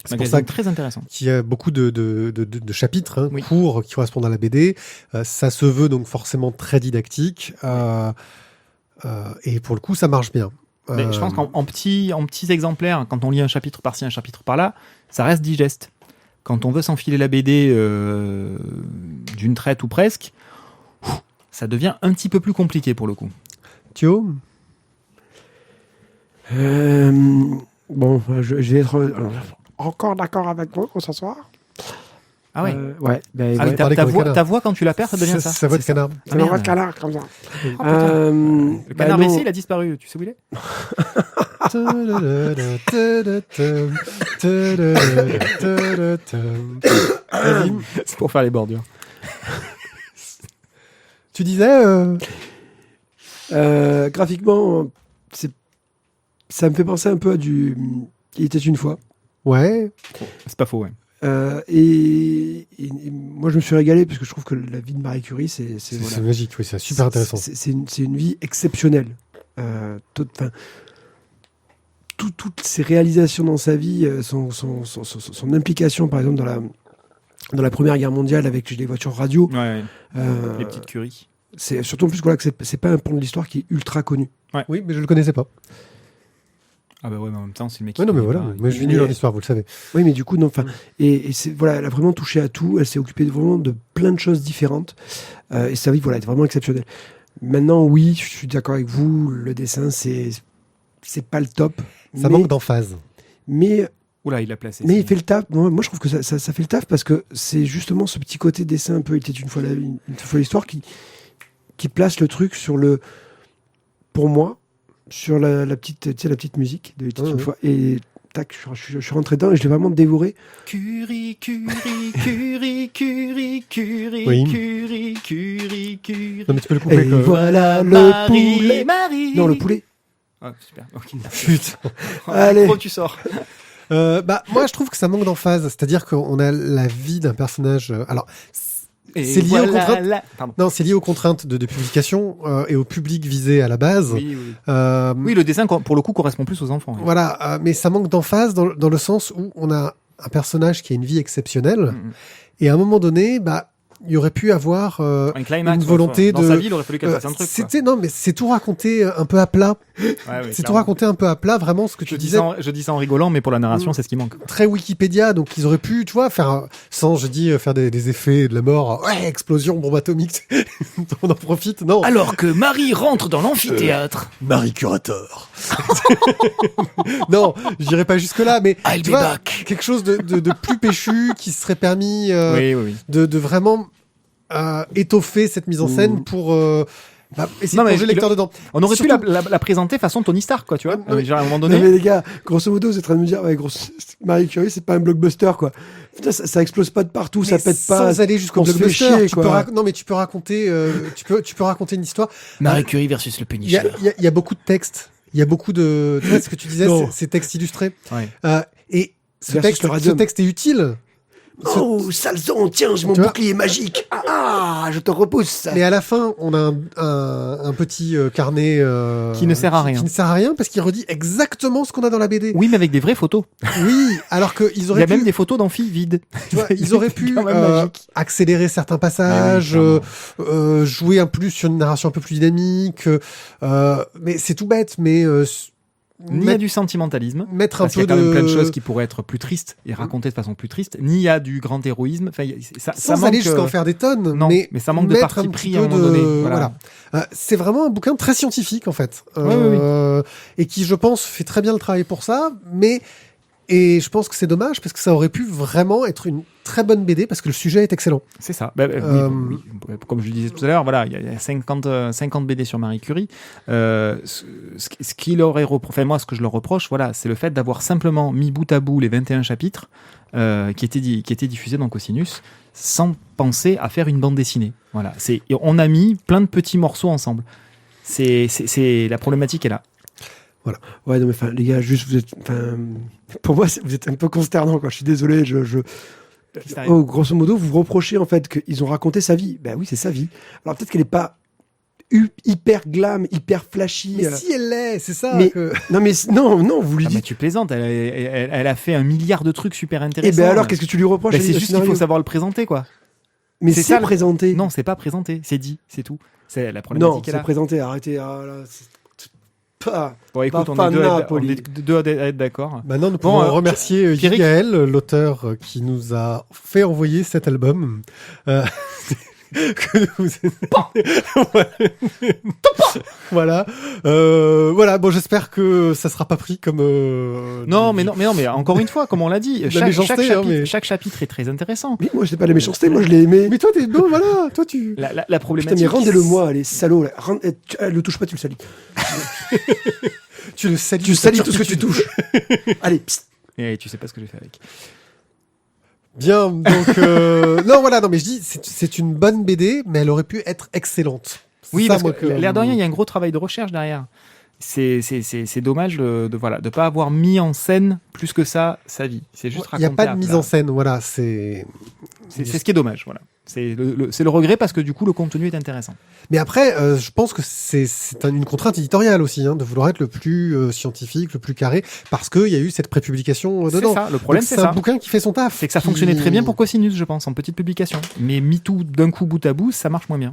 C'est pour ça que, très intéressant. Qui a beaucoup de chapitres oui. courts qui correspondent à la BD. Ça se veut donc forcément très didactique. Et pour le coup, ça marche bien. Mais je pense qu'en petits exemplaires, quand on lit un chapitre par-ci, un chapitre par-là, ça reste digeste. Quand on veut s'enfiler la BD d'une traite ou presque, ça devient un petit peu plus compliqué pour le coup. Thio ? Bon, je vais être encore d'accord avec vous ce soir. Ah ouais. Ouais. Ben, ah, ouais. Ta voix, quand tu la perds, ça devient ça. Ça voix de canard. C'est ma voix de canard, comme ça. Le canard ici, il a disparu. Tu sais où il est? C'est pour faire les bordures. Tu disais graphiquement, ça me fait penser un peu à du Il était une fois. Ouais. C'est pas faux, ouais. Et moi, je me suis régalé parce que je trouve que la vie de Marie Curie, c'est voilà. magique, oui, c'est super intéressant. C'est une vie exceptionnelle. Toutes ses réalisations dans sa vie, son implication, par exemple, dans la Première Guerre mondiale avec les voitures radio. Ouais. Les petites Curie. C'est surtout en plus voilà, que c'est pas un pan de l'histoire qui est ultra connu. Ouais. Oui, mais je le connaissais pas. Ah bah ouais, mais en même temps, c'est le mec qui... Ouais, non, mais voilà, moi je suis nul en histoire, vous le savez. Oui, mais du coup, non, enfin, et c'est, voilà, elle a vraiment touché à tout, elle s'est occupée vraiment de plein de choses différentes, et sa vie, voilà, est vraiment exceptionnelle. Maintenant, oui, je suis d'accord avec vous, le dessin, c'est pas le top. Ça manque d'emphase. Mais... Oula, il l'a placé. Mais il fait le taf. Moi, je trouve que ça fait le taf parce que c'est justement ce petit côté dessin un peu, il était une fois l'histoire qui place le truc sur le... Pour moi, sur la petite musique de une fois, et tac, je suis rentré dedans et je l'ai vraiment dévoré. Curie, Curie, Non mais tu peux le couper. Et voilà le poulet. Marie. Non, le poulet. Ah, super. Okay. Putain. Allez. Gros, tu sors. Moi je trouve que ça manque d'emphase, c'est-à-dire qu'on a la vie d'un personnage. Alors c'est lié aux contraintes. Non, c'est lié aux contraintes de publication et au public visé à la base. Oui, le dessin pour le coup correspond plus aux enfants. Voilà, mais ça manque d'emphase dans le sens où on a un personnage qui a une vie exceptionnelle et à un moment donné, il y aurait pu avoir Un climax. une volonté dans de. sa vie, il aurait fallu qu'elle fasse un truc. quoi. C'était non, mais c'est tout raconté un peu à plat. Ouais, C'est tout clairement. raconté un peu à plat, vraiment ce que tu Je dis, disais. je dis ça en rigolant, mais pour la narration, c'est ce qui manque. Très Wikipédia, donc ils auraient pu, tu vois, faire faire des effets de la mort. Ouais, explosion, bombe atomique. On en profite, non. Alors que Marie rentre dans l'amphithéâtre. Marie Curator. Non, je dirais pas jusque là, mais I'll tu be vois, back. quelque chose de plus péchu qui serait permis Oui. de vraiment étoffer cette mise en scène pour essayer Non, de mais plonger le lecteur dedans. On aurait pu Surtout- la présenter façon Tony Stark, quoi, tu vois. Ouais, Genre, à un moment Non, donné. mais les gars, grosso modo, vous êtes en train de me dire, ouais, Marie Curie, c'est pas un blockbuster, quoi. Putain, ça explose pas de partout, ça Mais pète pas. sans aller jusqu'au on se fait blockbuster. chier, Tu quoi. peux non, mais tu peux raconter, tu peux raconter une histoire. Marie Curie versus le Il y a beaucoup de textes. Il y a beaucoup de, tu vois, ce que tu disais, Non. ces textes illustrés. Ouais. Et ce Versus le ce radium. texte est utile. Oh, Salzon, tiens, j'ai mon Tu vois bouclier magique. Je te repousse. Mais à la fin, on a un petit carnet Qui ne sert à rien. Qui ne sert à rien parce qu'il redit exactement ce qu'on a dans la BD. Oui, mais avec des vraies photos. Oui, alors qu'ils Il y auraient a pu, même des photos d'amphi vides. tu vois, ils auraient pu quand même magique. accélérer certains passages, Ah oui, jouer un plus sur une narration un peu plus dynamique. Mais c'est tout bête, mais Ni il y a du sentimentalisme. mettre un Parce qu'il y peu a quand même de plein de choses qui pourraient être plus tristes et racontées de façon plus triste. Ni il y a du grand héroïsme. Enfin, ça sans manque, aller jusqu'à en faire des tonnes, non, mais ça manque de mettre parti un pris petit à un peu moment donné. de- Voilà. C'est vraiment un bouquin très scientifique en fait, oui. et qui, je pense, fait très bien le travail pour ça. Et je pense que c'est dommage parce que ça aurait pu vraiment être une très bonne BD parce que le sujet est excellent. C'est ça. Oui, comme je le disais tout à l'heure, voilà, il y a 50 BD sur Marie Curie. Ce qu'il aurait enfin, moi, ce que je leur reproche, voilà, c'est le fait d'avoir simplement mis bout à bout les 21 chapitres qui étaient diffusés dans Cosinus sans penser à faire une bande dessinée. Voilà. On a mis plein de petits morceaux ensemble. La problématique est là. Voilà. Ouais, non, mais enfin, les gars, juste, vous êtes, pour moi, vous êtes un peu consternant, quoi. Je suis désolé, Oh, grosso modo, vous reprochez, en fait, qu'ils ont raconté sa vie. Ben oui, c'est sa vie. Alors, peut-être qu'elle n'est pas hyper glam, hyper flashy. Mais si elle l'est, c'est ça. mais- que... Non, vous lui Ah, mais dites. tu plaisantes, elle a fait 1 milliard de trucs super Eh intéressants. ben alors, qu'est-ce que tu lui reproches? Ben, à c'est le juste qu'il scénario faut savoir le présenter, quoi. Mais c'est c'est ça, présenté. Non, c'est pas présenté, c'est dit, c'est tout. C'est la Non, problématique est c'est là. présenté. Arrêtez. Ah, là, c'est pas. Bon, écoute, pas on est Napoli. deux à être d'accord. Maintenant, nous Bon, pouvons remercier Pierrick. Gaël, l'auteur qui nous a fait envoyer cet album. Que vous... voilà. Voilà. Bon, j'espère que ça sera pas pris comme. Non, mais encore une fois, comme on l'a dit, méchanceté, chaque chapitre est très intéressant. Mais moi, je n'ai pas la méchanceté. Moi, je l'ai aimé. Mais toi, t'es bon, voilà. Toi, tu. La Putain, problématique. mais rendez-le-moi, les salauds. Là. Le touche pas, tu le salis. Tu le salis. Tu salis tout ce que tu touches. Allez, psst. Et tu sais pas ce que j'ai fait avec. Bien. Donc non, voilà. Non, mais je dis, c'est une bonne BD, mais elle aurait pu être excellente. C'est Oui, ça, parce moi, que l'air de rien, il y a un gros travail de recherche derrière. C'est dommage de pas avoir mis en scène plus que ça sa vie. C'est juste Il n'y a raconté pas de à mise plat. en scène. Voilà. C'est ce qui est dommage, voilà. C'est le regret parce que du coup le contenu est intéressant. Mais après, je pense que c'est une contrainte éditoriale aussi, hein, de vouloir être le plus scientifique, le plus carré, parce qu'il y a eu cette prépublication C'est dedans. ça, le problème Donc, c'est c'est un ça. bouquin qui fait son taf. C'est que ça fonctionnait très bien pour Cosinus, je pense, en petite publication. Mais mis tout d'un coup bout à bout, ça marche moins bien.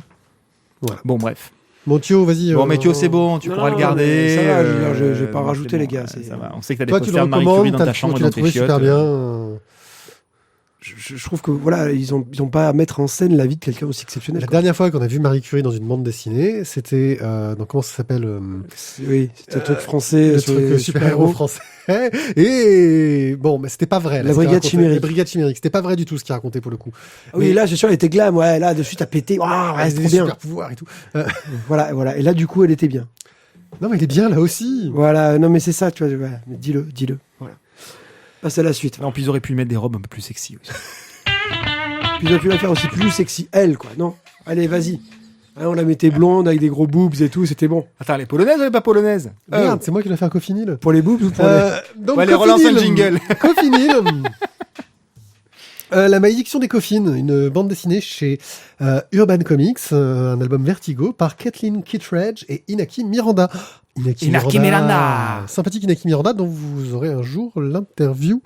Voilà. Bon, bref. Bon, Thio, vas-y. Bon, mais Thio, c'est bon, tu Non, pourras non, le garder. mais ça va, je veux dire, je vais pas bon, rajouter, c'est les bon, gars, ouais, c'est- ça va. On sait que t'as des Toi, tu le posters de Marie Curie recommandes, dans ta chambre et tu l'as dans tes trouvé chiottes. super bien. Je trouve que voilà, ils ont pas à mettre en scène la vie de quelqu'un aussi exceptionnel. La quoi. dernière fois qu'on a vu Marie Curie dans une bande dessinée, c'était donc comment ça s'appelle Oui, c'est un truc français, le sur truc les super-héros français. Et bon, mais c'était pas vrai. Là, La ce qu'il Brigade racontait. Chimérique. La Brigade Chimérique. C'était pas vrai du tout ce qu'il racontait pour le coup. Ah oui, Mais- là, j'ai sûr, elle était glam, ouais, là, dessus, t'as pété, waouh, ouais, Ah, c'est des trop bien. super pouvoirs et tout. Voilà, et là, du coup, elle était bien. Non, mais il est bien là aussi. Voilà, non, mais c'est ça, tu vois, ouais, mais dis-le, voilà. Passe à la suite. Non, puis ils auraient pu mettre des robes un peu plus sexy aussi. Puis ils auraient pu la faire aussi plus sexy, elle, quoi, non? Allez, vas-y. Hein, on la mettait blonde, avec des gros boobs et tout, c'était bon. Attends, les polonaises ou les pas polonaises Merde, c'est moi qui l'ai fait un cofinil. Pour les boobs ou pour Donc, Ouais, les relance un jingle. Cofinil. La malédiction des coffines, une bande dessinée chez Urban Comics, un album Vertigo par Kathleen Kittredge et Inaki Miranda. Inaki Miranda. Sympathique Inaki Miranda, dont vous aurez un jour l'interview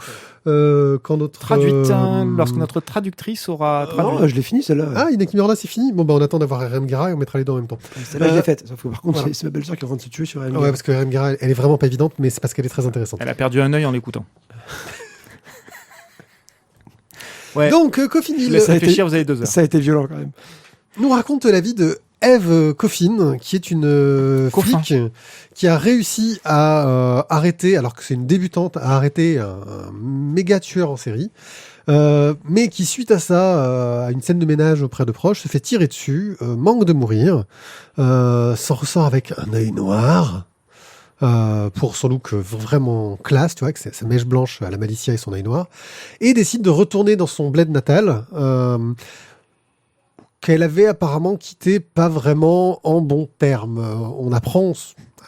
quand notre... Traduite, lorsque notre traductrice aura traduit. Non, je l'ai fini celle-là. Ah, Inaki Miranda, c'est fini. Bon, bah on attend d'avoir RM Gara et on mettra les deux en même temps. Celle-là, je l'ai faite. Sauf que par contre, voilà. c'est ma belle-sœur qui est en train de se tuer sur RM. Ouais, parce que RM Gara, elle est vraiment pas évidente, mais c'est parce qu'elle est très intéressante. Elle a perdu un œil en l'écoutant. Ouais. Donc, Je Coffin laisse réfléchir, vous avez 2 heures. Ça a été violent quand même. nous raconte la vie de Eve Coffin, qui est une Coffin. flic qui a réussi à arrêter, alors que c'est une débutante, à arrêter un méga tueur en série, mais qui, suite à ça, à une scène de ménage auprès de proches, se fait tirer dessus, manque de mourir, s'en ressort avec un œil noir, pour son look vraiment classe, tu vois, avec sa mèche blanche à la Malicia et son œil noir, et décide de retourner dans son bled natal, qu'elle avait apparemment quitté pas vraiment en bons termes. On apprend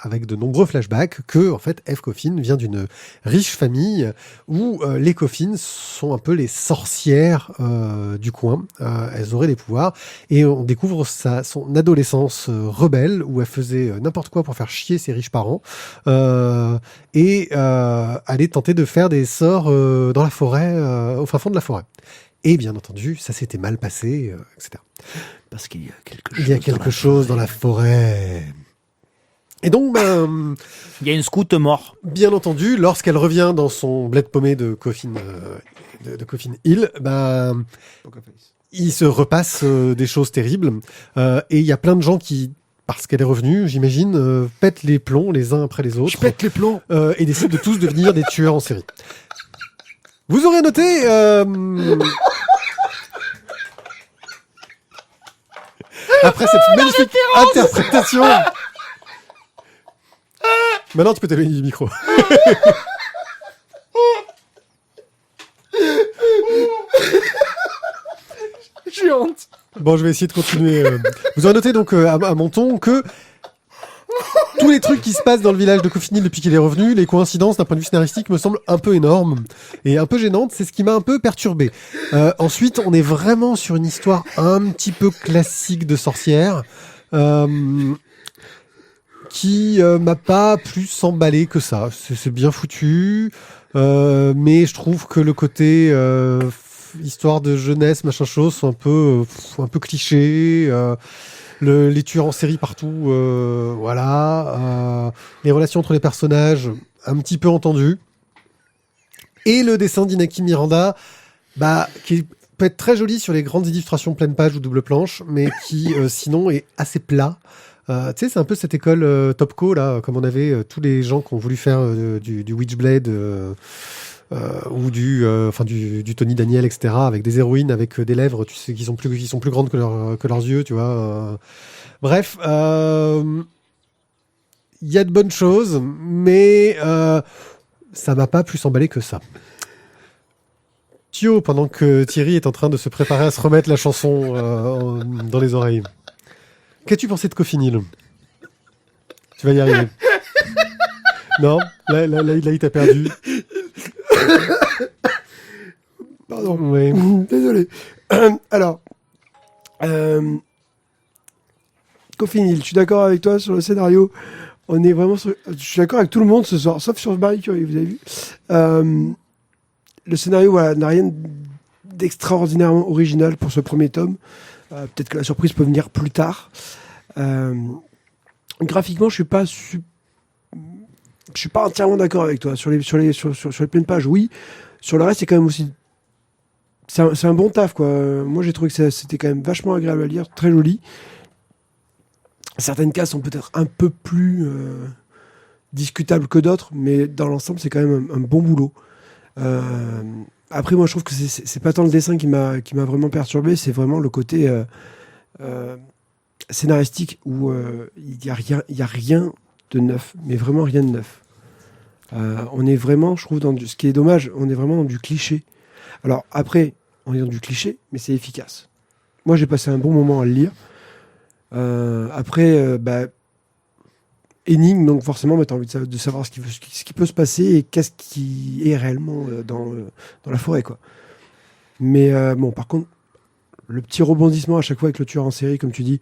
avec de nombreux flashbacks que, en fait, Eve Coffin vient d'une riche famille où les Coffin sont un peu les sorcières du coin. Elles auraient des pouvoirs et on découvre son adolescence rebelle où elle faisait n'importe quoi pour faire chier ses riches parents et aller tenter de faire des sorts dans la forêt, au fin fond de la forêt. Et bien entendu, ça s'était mal passé, etc. Parce qu'il y a quelque chose. Il y a quelque chose dans la forêt. Et donc, ben, Il y a une scout mort. bien entendu, lorsqu'elle revient dans son bled paumé de Coffin, de Coffin Hill, ben, il se repasse des choses terribles. Et il y a plein de gens qui, parce qu'elle est revenue, j'imagine, pètent les plombs les uns après les autres. Je pète les plombs. Et décident de tous devenir des tueurs en série. Vous aurez noté... après cette magnifique interprétation... Maintenant, tu peux t'éloigner du micro. J'ai honte. Bon, je vais essayer de continuer. Vous aurez noté donc à mon ton que tous les trucs qui se passent dans le village de Coffin Hill depuis qu'il est revenu, les coïncidences d'un point de vue scénaristique me semblent un peu énormes et un peu gênantes. C'est ce qui m'a un peu perturbé. Ensuite, on est vraiment sur une histoire un petit peu classique de sorcière. Qui m'a pas plus emballé que ça. C'est bien foutu, mais je trouve que le côté histoire de jeunesse, machin chose, sont un peu cliché. Les tueurs en série partout, voilà. Les relations entre les personnages, un petit peu entendues. Et le dessin d'Inaki Miranda, bah, qui peut être très joli sur les grandes illustrations pleine page ou double planche, mais qui sinon est assez plat. Tu sais, c'est un peu cette école Topco, là, comme on avait tous les gens qui ont voulu faire du Witchblade ou du Tony Daniel, etc., avec des héroïnes, avec des lèvres, tu sais, qui sont plus grandes que leurs yeux, tu vois. Bref, il y a de bonnes choses, mais ça m'a pas plus emballé que ça. Thio, pendant que Thierry est en train de se préparer à se remettre la chanson dans les oreilles. Qu'as-tu pensé de Coffin Hill ? Tu vas y arriver. Non ? Là, il t'a perdu. Pardon. Oui. Désolé. Alors, Coffin Hill, je suis d'accord avec toi sur le scénario. On est vraiment je suis d'accord avec tout le monde ce soir, sauf sur Marie Curie, vous avez vu. Le scénario, voilà, n'a rien d'extraordinairement original pour ce premier tome. Peut-être que la surprise peut venir plus tard. Graphiquement, je suis pas entièrement d'accord avec toi sur les pleines pages. Oui, sur le reste, c'est quand même aussi c'est un bon taf, quoi. Moi, j'ai trouvé que c'était quand même vachement agréable à lire, très joli. Certaines cases sont peut-être un peu plus discutables que d'autres, mais dans l'ensemble, c'est quand même un bon boulot. Après, moi, je trouve que c'est pas tant le dessin qui m'a vraiment perturbé, c'est vraiment le côté scénaristique où il y a rien de neuf, mais vraiment rien de neuf. On est vraiment, je trouve, ce qui est dommage, on est vraiment dans du cliché. Alors après, on est dans du cliché, mais c'est efficace. Moi, j'ai passé un bon moment à le lire. Après, énigme, donc forcément, tu as envie de savoir ce qui peut se passer et qu'est-ce qui est réellement dans la forêt, quoi. Mais bon, par contre, le petit rebondissement à chaque fois avec le tueur en série, comme tu dis,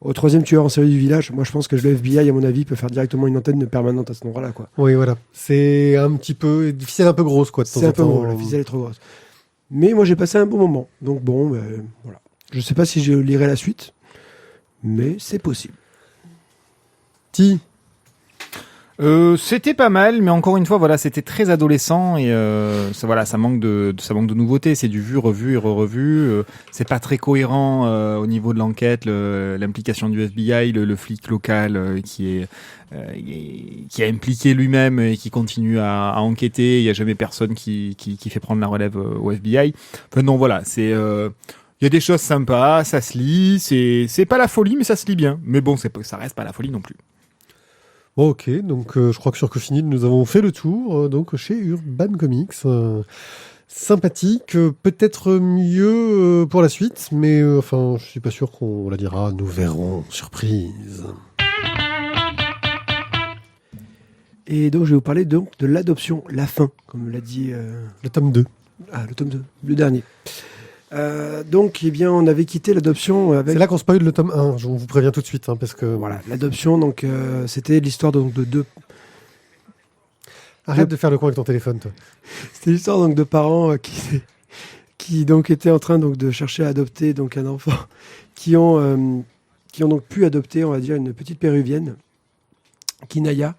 au troisième tueur en série du village. Moi, je pense que le FBI, à mon avis, peut faire directement une antenne permanente à cet endroit-là, quoi. Oui, voilà. C'est un petit peu... Une ficelle un peu grosse, quoi, de temps C'est en un peu temps. gros, la ficelle est trop grosse. Mais moi, j'ai passé un bon moment. Donc bon, voilà. Je sais pas si je lirai la suite, mais c'est possible. Ti. C'était pas mal, mais encore une fois, voilà, c'était très adolescent et ça manque de nouveautés. C'est du vu, revu et re-revu. C'est pas très cohérent au niveau de l'enquête, l'implication du FBI, le flic local qui a impliqué lui-même et qui continue à enquêter. Il y a jamais personne qui fait prendre la relève au FBI. Enfin non, voilà, c'est il y a des choses sympas, ça se lit. C'est pas la folie, mais ça se lit bien. Mais bon, ça reste pas la folie non plus. Bon, ok, donc je crois que sur Cofinil, nous avons fait le tour, donc chez Urban Comics. Sympathique, peut-être mieux pour la suite, mais enfin, je suis pas sûr qu'on la dira, nous verrons, surprise. Et donc, je vais vous parler donc de l'adoption, la fin, comme l'a dit... Le tome 2. Ah, le tome 2, le dernier. Donc, eh bien, on avait quitté l'adoption avec... C'est là qu'on spoil le tome 1, je vous préviens tout de suite, hein, parce que... Voilà, l'adoption, donc, c'était l'histoire donc, de deux... Arrête de faire le coin avec ton téléphone, toi. C'était l'histoire donc, de parents qui donc, étaient en train donc, de chercher à adopter donc, un enfant, qui ont donc pu adopter, on va dire, une petite péruvienne, Kinaya,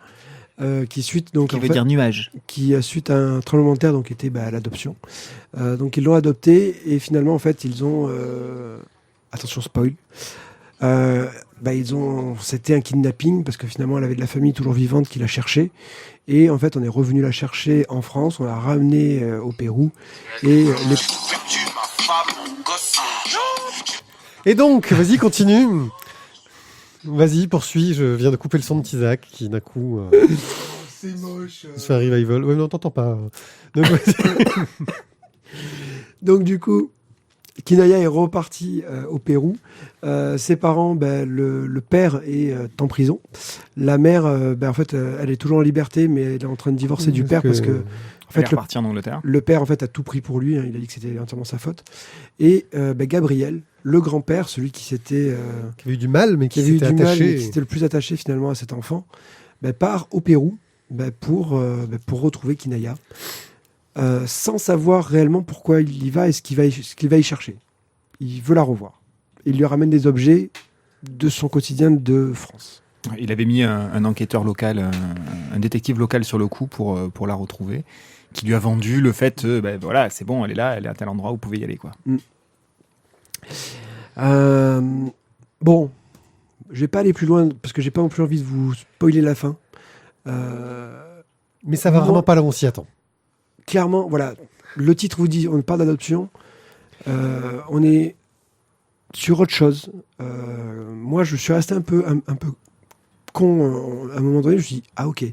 qui suite donc Qui en veut fait, dire nuage. qui suite à un tremblement de terre donc était à l'adoption. Donc ils l'ont adopté et finalement en fait ils ont attention spoil. C'était un kidnapping parce que finalement elle avait de la famille toujours vivante qui la cherchait et en fait on est revenu la chercher en France, on l'a ramenée au Pérou et Et donc, vas-y, continue. Vas-y, poursuis, je viens de couper le son de Tizak, qui d'un coup... c'est moche. se fait un revival. Ouais, non, t'entends pas. Donc, vas-y. Donc du coup, Kinaya est reparti au Pérou. Ses parents, le père est en prison. La mère, en fait, elle est toujours en liberté, mais elle est en train de divorcer du père parce que, en Elle est fait, repartie en Angleterre. le père en fait a tout pris pour lui. Hein, il a dit que c'était entièrement sa faute. Et Gabriel, le grand-père, celui qui s'était Qui avait eu du mal, mais qui qui avait eu s'était du mal, attaché. et qui s'était le plus attaché finalement à cet enfant, part au Pérou pour retrouver Kinaya. Sans savoir réellement pourquoi il y va et ce qu'il va y chercher. Il veut la revoir. Il lui ramène des objets de son quotidien de France. Il avait mis un enquêteur local, un détective local sur le coup pour la retrouver, qui lui a vendu le fait, voilà, c'est bon, elle est là, elle est à tel endroit, vous pouvez y aller, quoi. Bon, je vais pas aller plus loin parce que j'ai pas non plus envie de vous spoiler la fin. Mais ça va Non. vraiment pas là où on s'y attend. Clairement, voilà, le titre vous dit, on parle d'adoption, on est sur autre chose. Moi, je suis resté un peu con à un moment donné. Je me suis dit, ah ok,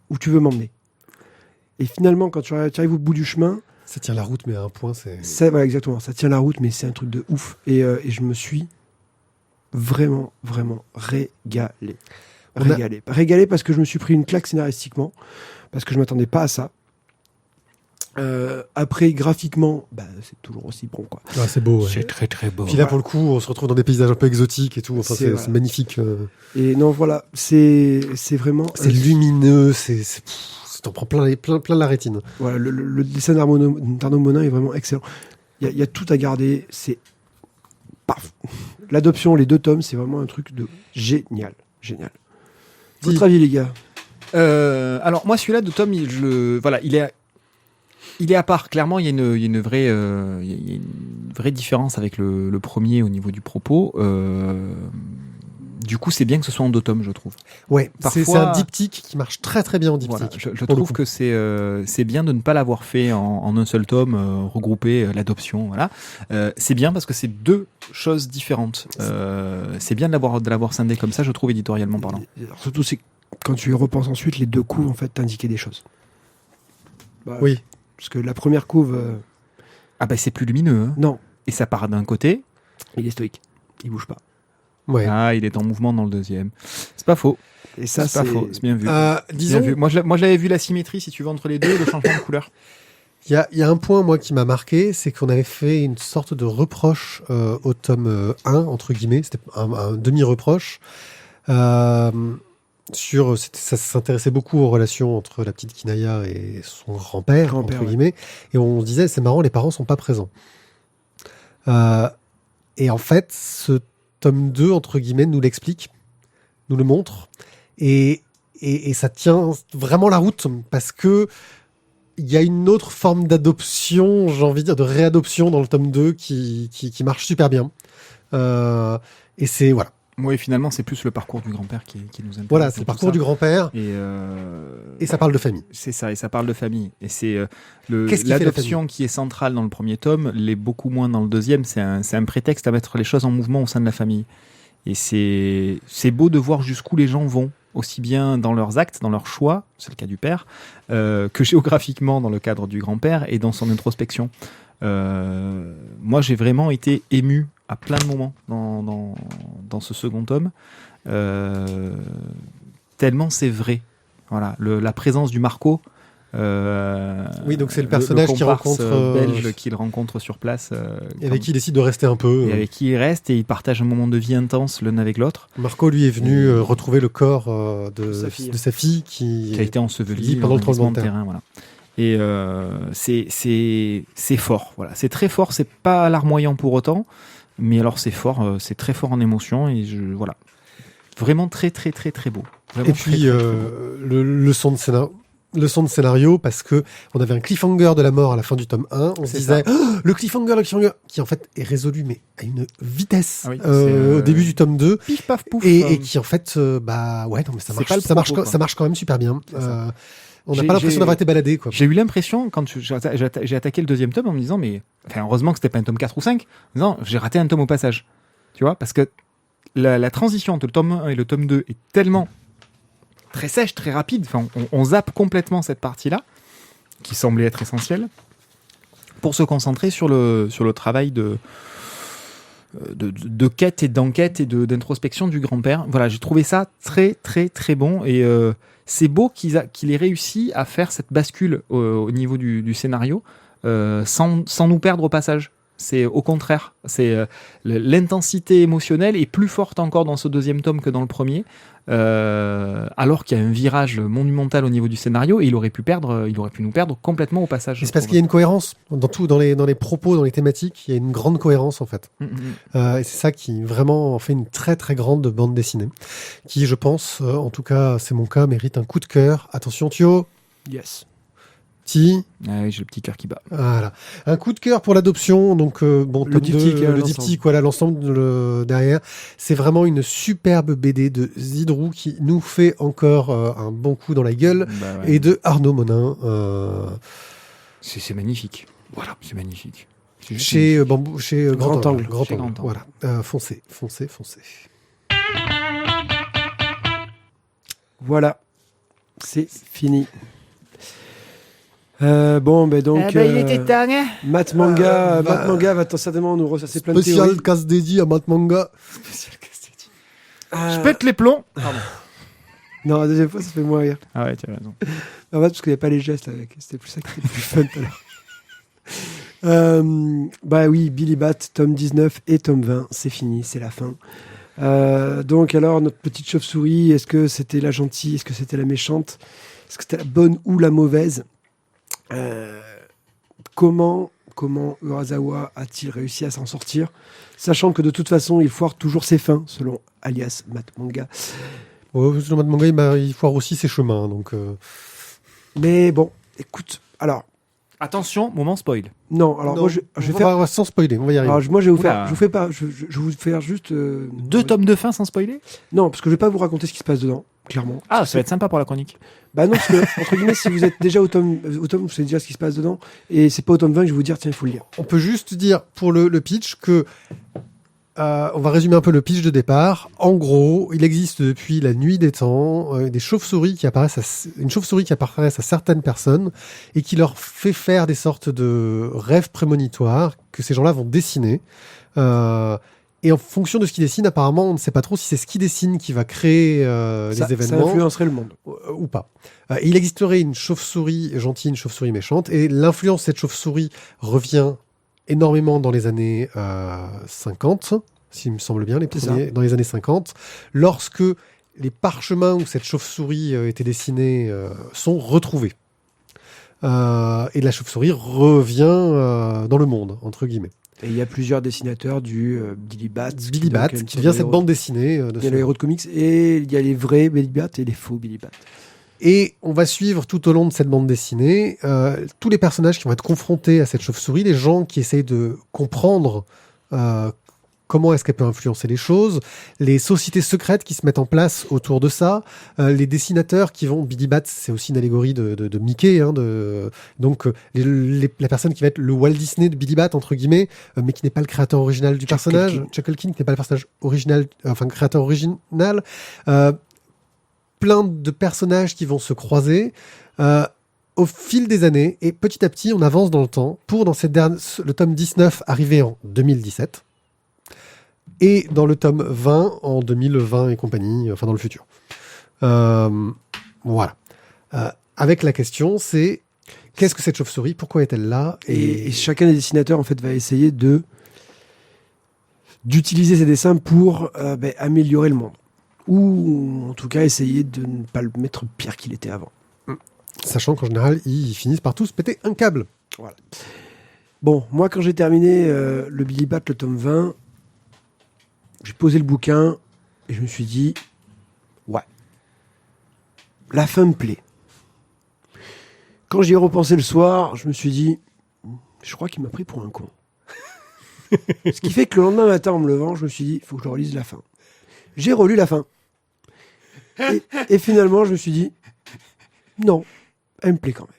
où tu veux m'emmener? Et finalement, quand tu arrives au bout du chemin, Ça tient la route, mais à un point, c'est... voilà, exactement, ça tient la route, mais c'est un truc de ouf. Et je me suis vraiment, vraiment régalé. Régalé parce que je me suis pris une claque scénaristiquement, parce que je m'attendais pas à ça. Après, graphiquement, c'est toujours aussi bon, quoi. Ah, c'est beau, ouais. C'est très très beau. Puis là, pour le coup, on se retrouve dans des paysages un peu exotiques et tout. Enfin, C'est c'est magnifique. Et non, voilà, c'est vraiment... C'est lumineux, t'en prends plein la rétine. Voilà, le dessin d'Arnaud Monin est vraiment excellent. Il y a tout à garder. C'est paf. L'adoption, les 2 tomes, c'est vraiment un truc de génial. Votre avis, les gars? Alors moi, celui-là de Tom, il est à part. Clairement, il y a une vraie différence avec le premier au niveau du propos. Du coup, c'est bien que ce soit en 2 tomes, je trouve. Ouais, Parfois- c'est un diptyque qui marche très très bien en diptyque. Voilà, je pour le trouve coup. que c'est bien de ne pas l'avoir fait en un seul tome, regrouper l'adoption. Voilà, c'est bien parce que c'est 2 choses différentes. C'est bien de l'avoir scindé comme ça, je trouve, éditorialement parlant. Alors, surtout, c'est quand tu y repenses ensuite, les 2 couves, en fait, t'indiquaient des choses. Oui. Parce que la première couve, Ah c'est plus lumineux, hein. non, Et ça part d'un côté. il est stoïque. Il bouge pas. Ouais. Ah, il est en mouvement dans le deuxième. C'est pas faux. Et ça, C'est pas faux. C'est bien vu. Disons, Bien vu. Moi, je l'avais vu la symétrie, si tu veux, entre les deux, le changement de couleur. Il y a un point, moi, qui m'a marqué, c'est qu'on avait fait une sorte de reproche au tome 1, entre guillemets, c'était un demi-reproche, ça s'intéressait beaucoup aux relations entre la petite Kinaya et son grand-père, entre guillemets, et on se disait, c'est marrant, les parents sont pas présents. Et en fait, ce tome 2, entre guillemets, nous l'explique, nous le montre, et ça tient vraiment la route, parce que il y a une autre forme d'adoption, j'ai envie de dire, de réadoption dans le tome 2 qui marche super bien. Et c'est, voilà. Oui, finalement, c'est plus le parcours du grand-père qui nous intéresse. Voilà, c'est le parcours du grand-père. Et ça parle de famille. C'est ça, et ça parle de famille. Et c'est Qu'est-ce qui fait l'adoption qui est centrale dans le premier tome, l'est beaucoup moins dans le deuxième. C'est un prétexte à mettre les choses en mouvement au sein de la famille. Et c'est beau de voir jusqu'où les gens vont, aussi bien dans leurs actes, dans leurs choix, c'est le cas du père, que géographiquement dans le cadre du grand-père et dans son introspection. Moi, j'ai vraiment été ému à plein de moments dans ce second tome, tellement c'est vrai. Voilà, la présence du Marco. Oui, donc c'est le personnage qui rencontre belge qu'il rencontre sur place, et avec qui il décide de rester un peu. Et avec qui il reste et ils partagent un moment de vie intense l'un avec l'autre. Marco, lui, est venu retrouver le corps de sa fille qui a été ensevelie pendant le tremblement de terre. Voilà. Et c'est fort. Voilà, c'est très fort. C'est pas larmoyant pour autant, mais alors c'est fort. C'est très fort en émotion et voilà, vraiment très très très très beau. Vraiment et puis le son de scénario. Le son de scénario, parce que on avait un cliffhanger de la mort à la fin du tome 1. On se disait, le cliffhanger, qui en fait est résolu, mais à une vitesse au début du tome 2. Pif, paf, pouf. Et qui en fait, ouais, non, mais ça marche quand même super bien. On n'a pas l'impression d'avoir été baladé, quoi. J'ai eu l'impression, quand j'ai attaqué le deuxième tome, en me disant, mais heureusement que c'était pas un tome 4 ou 5, en disant, j'ai raté un tome au passage. Tu vois, parce que la transition entre le tome 1 et le tome 2 est tellement très sèche, très rapide. Enfin, on zappe complètement cette partie-là, qui semblait être essentielle, pour se concentrer sur le travail de quête et d'enquête et d'introspection du grand-père. Voilà, j'ai trouvé ça très, très, très bon. Et c'est beau qu'il ait réussi à faire cette bascule au niveau du scénario sans nous perdre au passage. C'est au contraire, l'intensité émotionnelle est plus forte encore dans ce deuxième tome que dans le premier, alors qu'il y a un virage monumental au niveau du scénario et il aurait pu nous perdre complètement au passage. C'est parce qu'il y a une cohérence dans les propos, dans les thématiques, il y a une grande cohérence en fait. Et c'est ça qui vraiment en fait une très très grande bande dessinée, qui je pense, en tout cas c'est mon cas, mérite un coup de cœur. Attention Thio. Yes. Petit. Ah oui, j'ai le petit cœur qui bat. Voilà. Un coup de cœur pour l'adoption. Donc, le diptyque, voilà, l'ensemble derrière. C'est vraiment une superbe BD de Zidrou qui nous fait encore un bon coup dans la gueule. Et de Arnaud Monin. C'est magnifique. Voilà, c'est magnifique. Chez Grand Angle. Voilà. Foncez. Voilà. C'est fini. Donc il était temps, hein. Matt Manga va certainement nous ressasser plein de théories. Spécial casse dédié à Matt Manga. Je pète les plombs. Pardon. Non, la deuxième fois ça fait moins rire. Ah ouais, tu as raison. En fait, parce qu'il n'y a pas les gestes avec. C'était plus ça qui était plus fun tout à l'heure. Oui, Billy Bat, tome 19 et tome 20, c'est fini, c'est la fin. Donc alors, notre petite chauve-souris, est-ce que c'était la gentille, est-ce que c'était la méchante, est-ce que c'était la bonne ou la mauvaise? Comment Urasawa a-t-il réussi à s'en sortir, sachant que de toute façon il foire toujours ses fins, selon alias Matt Manga. Selon Matt Manga, il foire aussi ses chemins, donc. Mais bon, écoute, alors. Attention, moment spoil. Non, alors moi je vais faire sans spoiler, on va y arriver. Alors moi je vais vous faire juste 2 tomes de fin sans spoiler. Non, parce que je vais pas vous raconter ce qui se passe dedans, clairement. Ah, ça va être sympa pour la chronique. Bah non, parce que entre guillemets, si vous êtes déjà au tome, vous savez déjà ce qui se passe dedans, et c'est pas au tome 20 que je vais vous dire tiens il faut le lire. On peut juste dire pour le pitch que on va résumer un peu le pitch de départ. En gros, il existe depuis la nuit des temps une chauve-souris qui apparaissent à certaines personnes et qui leur fait faire des sortes de rêves prémonitoires que ces gens-là vont dessiner. Et en fonction de ce qu'il dessine, apparemment, on ne sait pas trop si c'est ce qu'il dessine qui va créer les Ça événements influencerait le monde. ou pas. Il existerait une chauve-souris gentille, une chauve-souris méchante, et l'influence de cette chauve-souris revient énormément dans les années 50, s'il me semble bien, dans les années 50, lorsque les parchemins où cette chauve-souris était dessinée sont retrouvés. Et la chauve-souris revient dans le monde, entre guillemets. Et il y a plusieurs dessinateurs du Billy Bat. Billy Bat, qui devient cette bande dessinée. Il y a le héros de comics et il y a les vrais Billy Bat et les faux Billy Bat. Et on va suivre tout au long de cette bande dessinée tous les personnages qui vont être confrontés à cette chauve-souris, les gens qui essayent de comprendre comment est-ce qu'elle peut influencer les choses, les sociétés secrètes qui se mettent en place autour de ça, les dessinateurs qui vont... Billy Bat, c'est aussi une allégorie de Mickey, hein, donc la personne qui va être le Walt Disney de Billy Bat, entre guillemets, mais qui n'est pas le créateur original du personnage. Chuck King n'est pas le personnage original, enfin le créateur original. Plein de personnages qui vont se croiser au fil des années, et petit à petit, on avance dans le temps pour, dans le tome 19, arriver en 2017, et dans le tome 20, en 2020 et compagnie, enfin dans le futur. Voilà. Avec la question, c'est qu'est-ce que cette chauve-souris? Pourquoi est-elle là? Et chacun des dessinateurs, en fait, va essayer d'utiliser ces dessins pour améliorer le monde. Ou en tout cas essayer de ne pas le mettre pire qu'il était avant. Sachant qu'en général, ils finissent par tous péter un câble. Voilà. Bon, moi quand j'ai terminé le Billy Bat, le tome 20, j'ai posé le bouquin et je me suis dit, ouais, la fin me plaît. Quand j'y ai repensé le soir, je me suis dit, je crois qu'il m'a pris pour un con. Ce qui fait que le lendemain matin, en me levant, je me suis dit, il faut que je relise la fin. J'ai relu la fin. Et finalement, je me suis dit, non, elle me plaît quand même.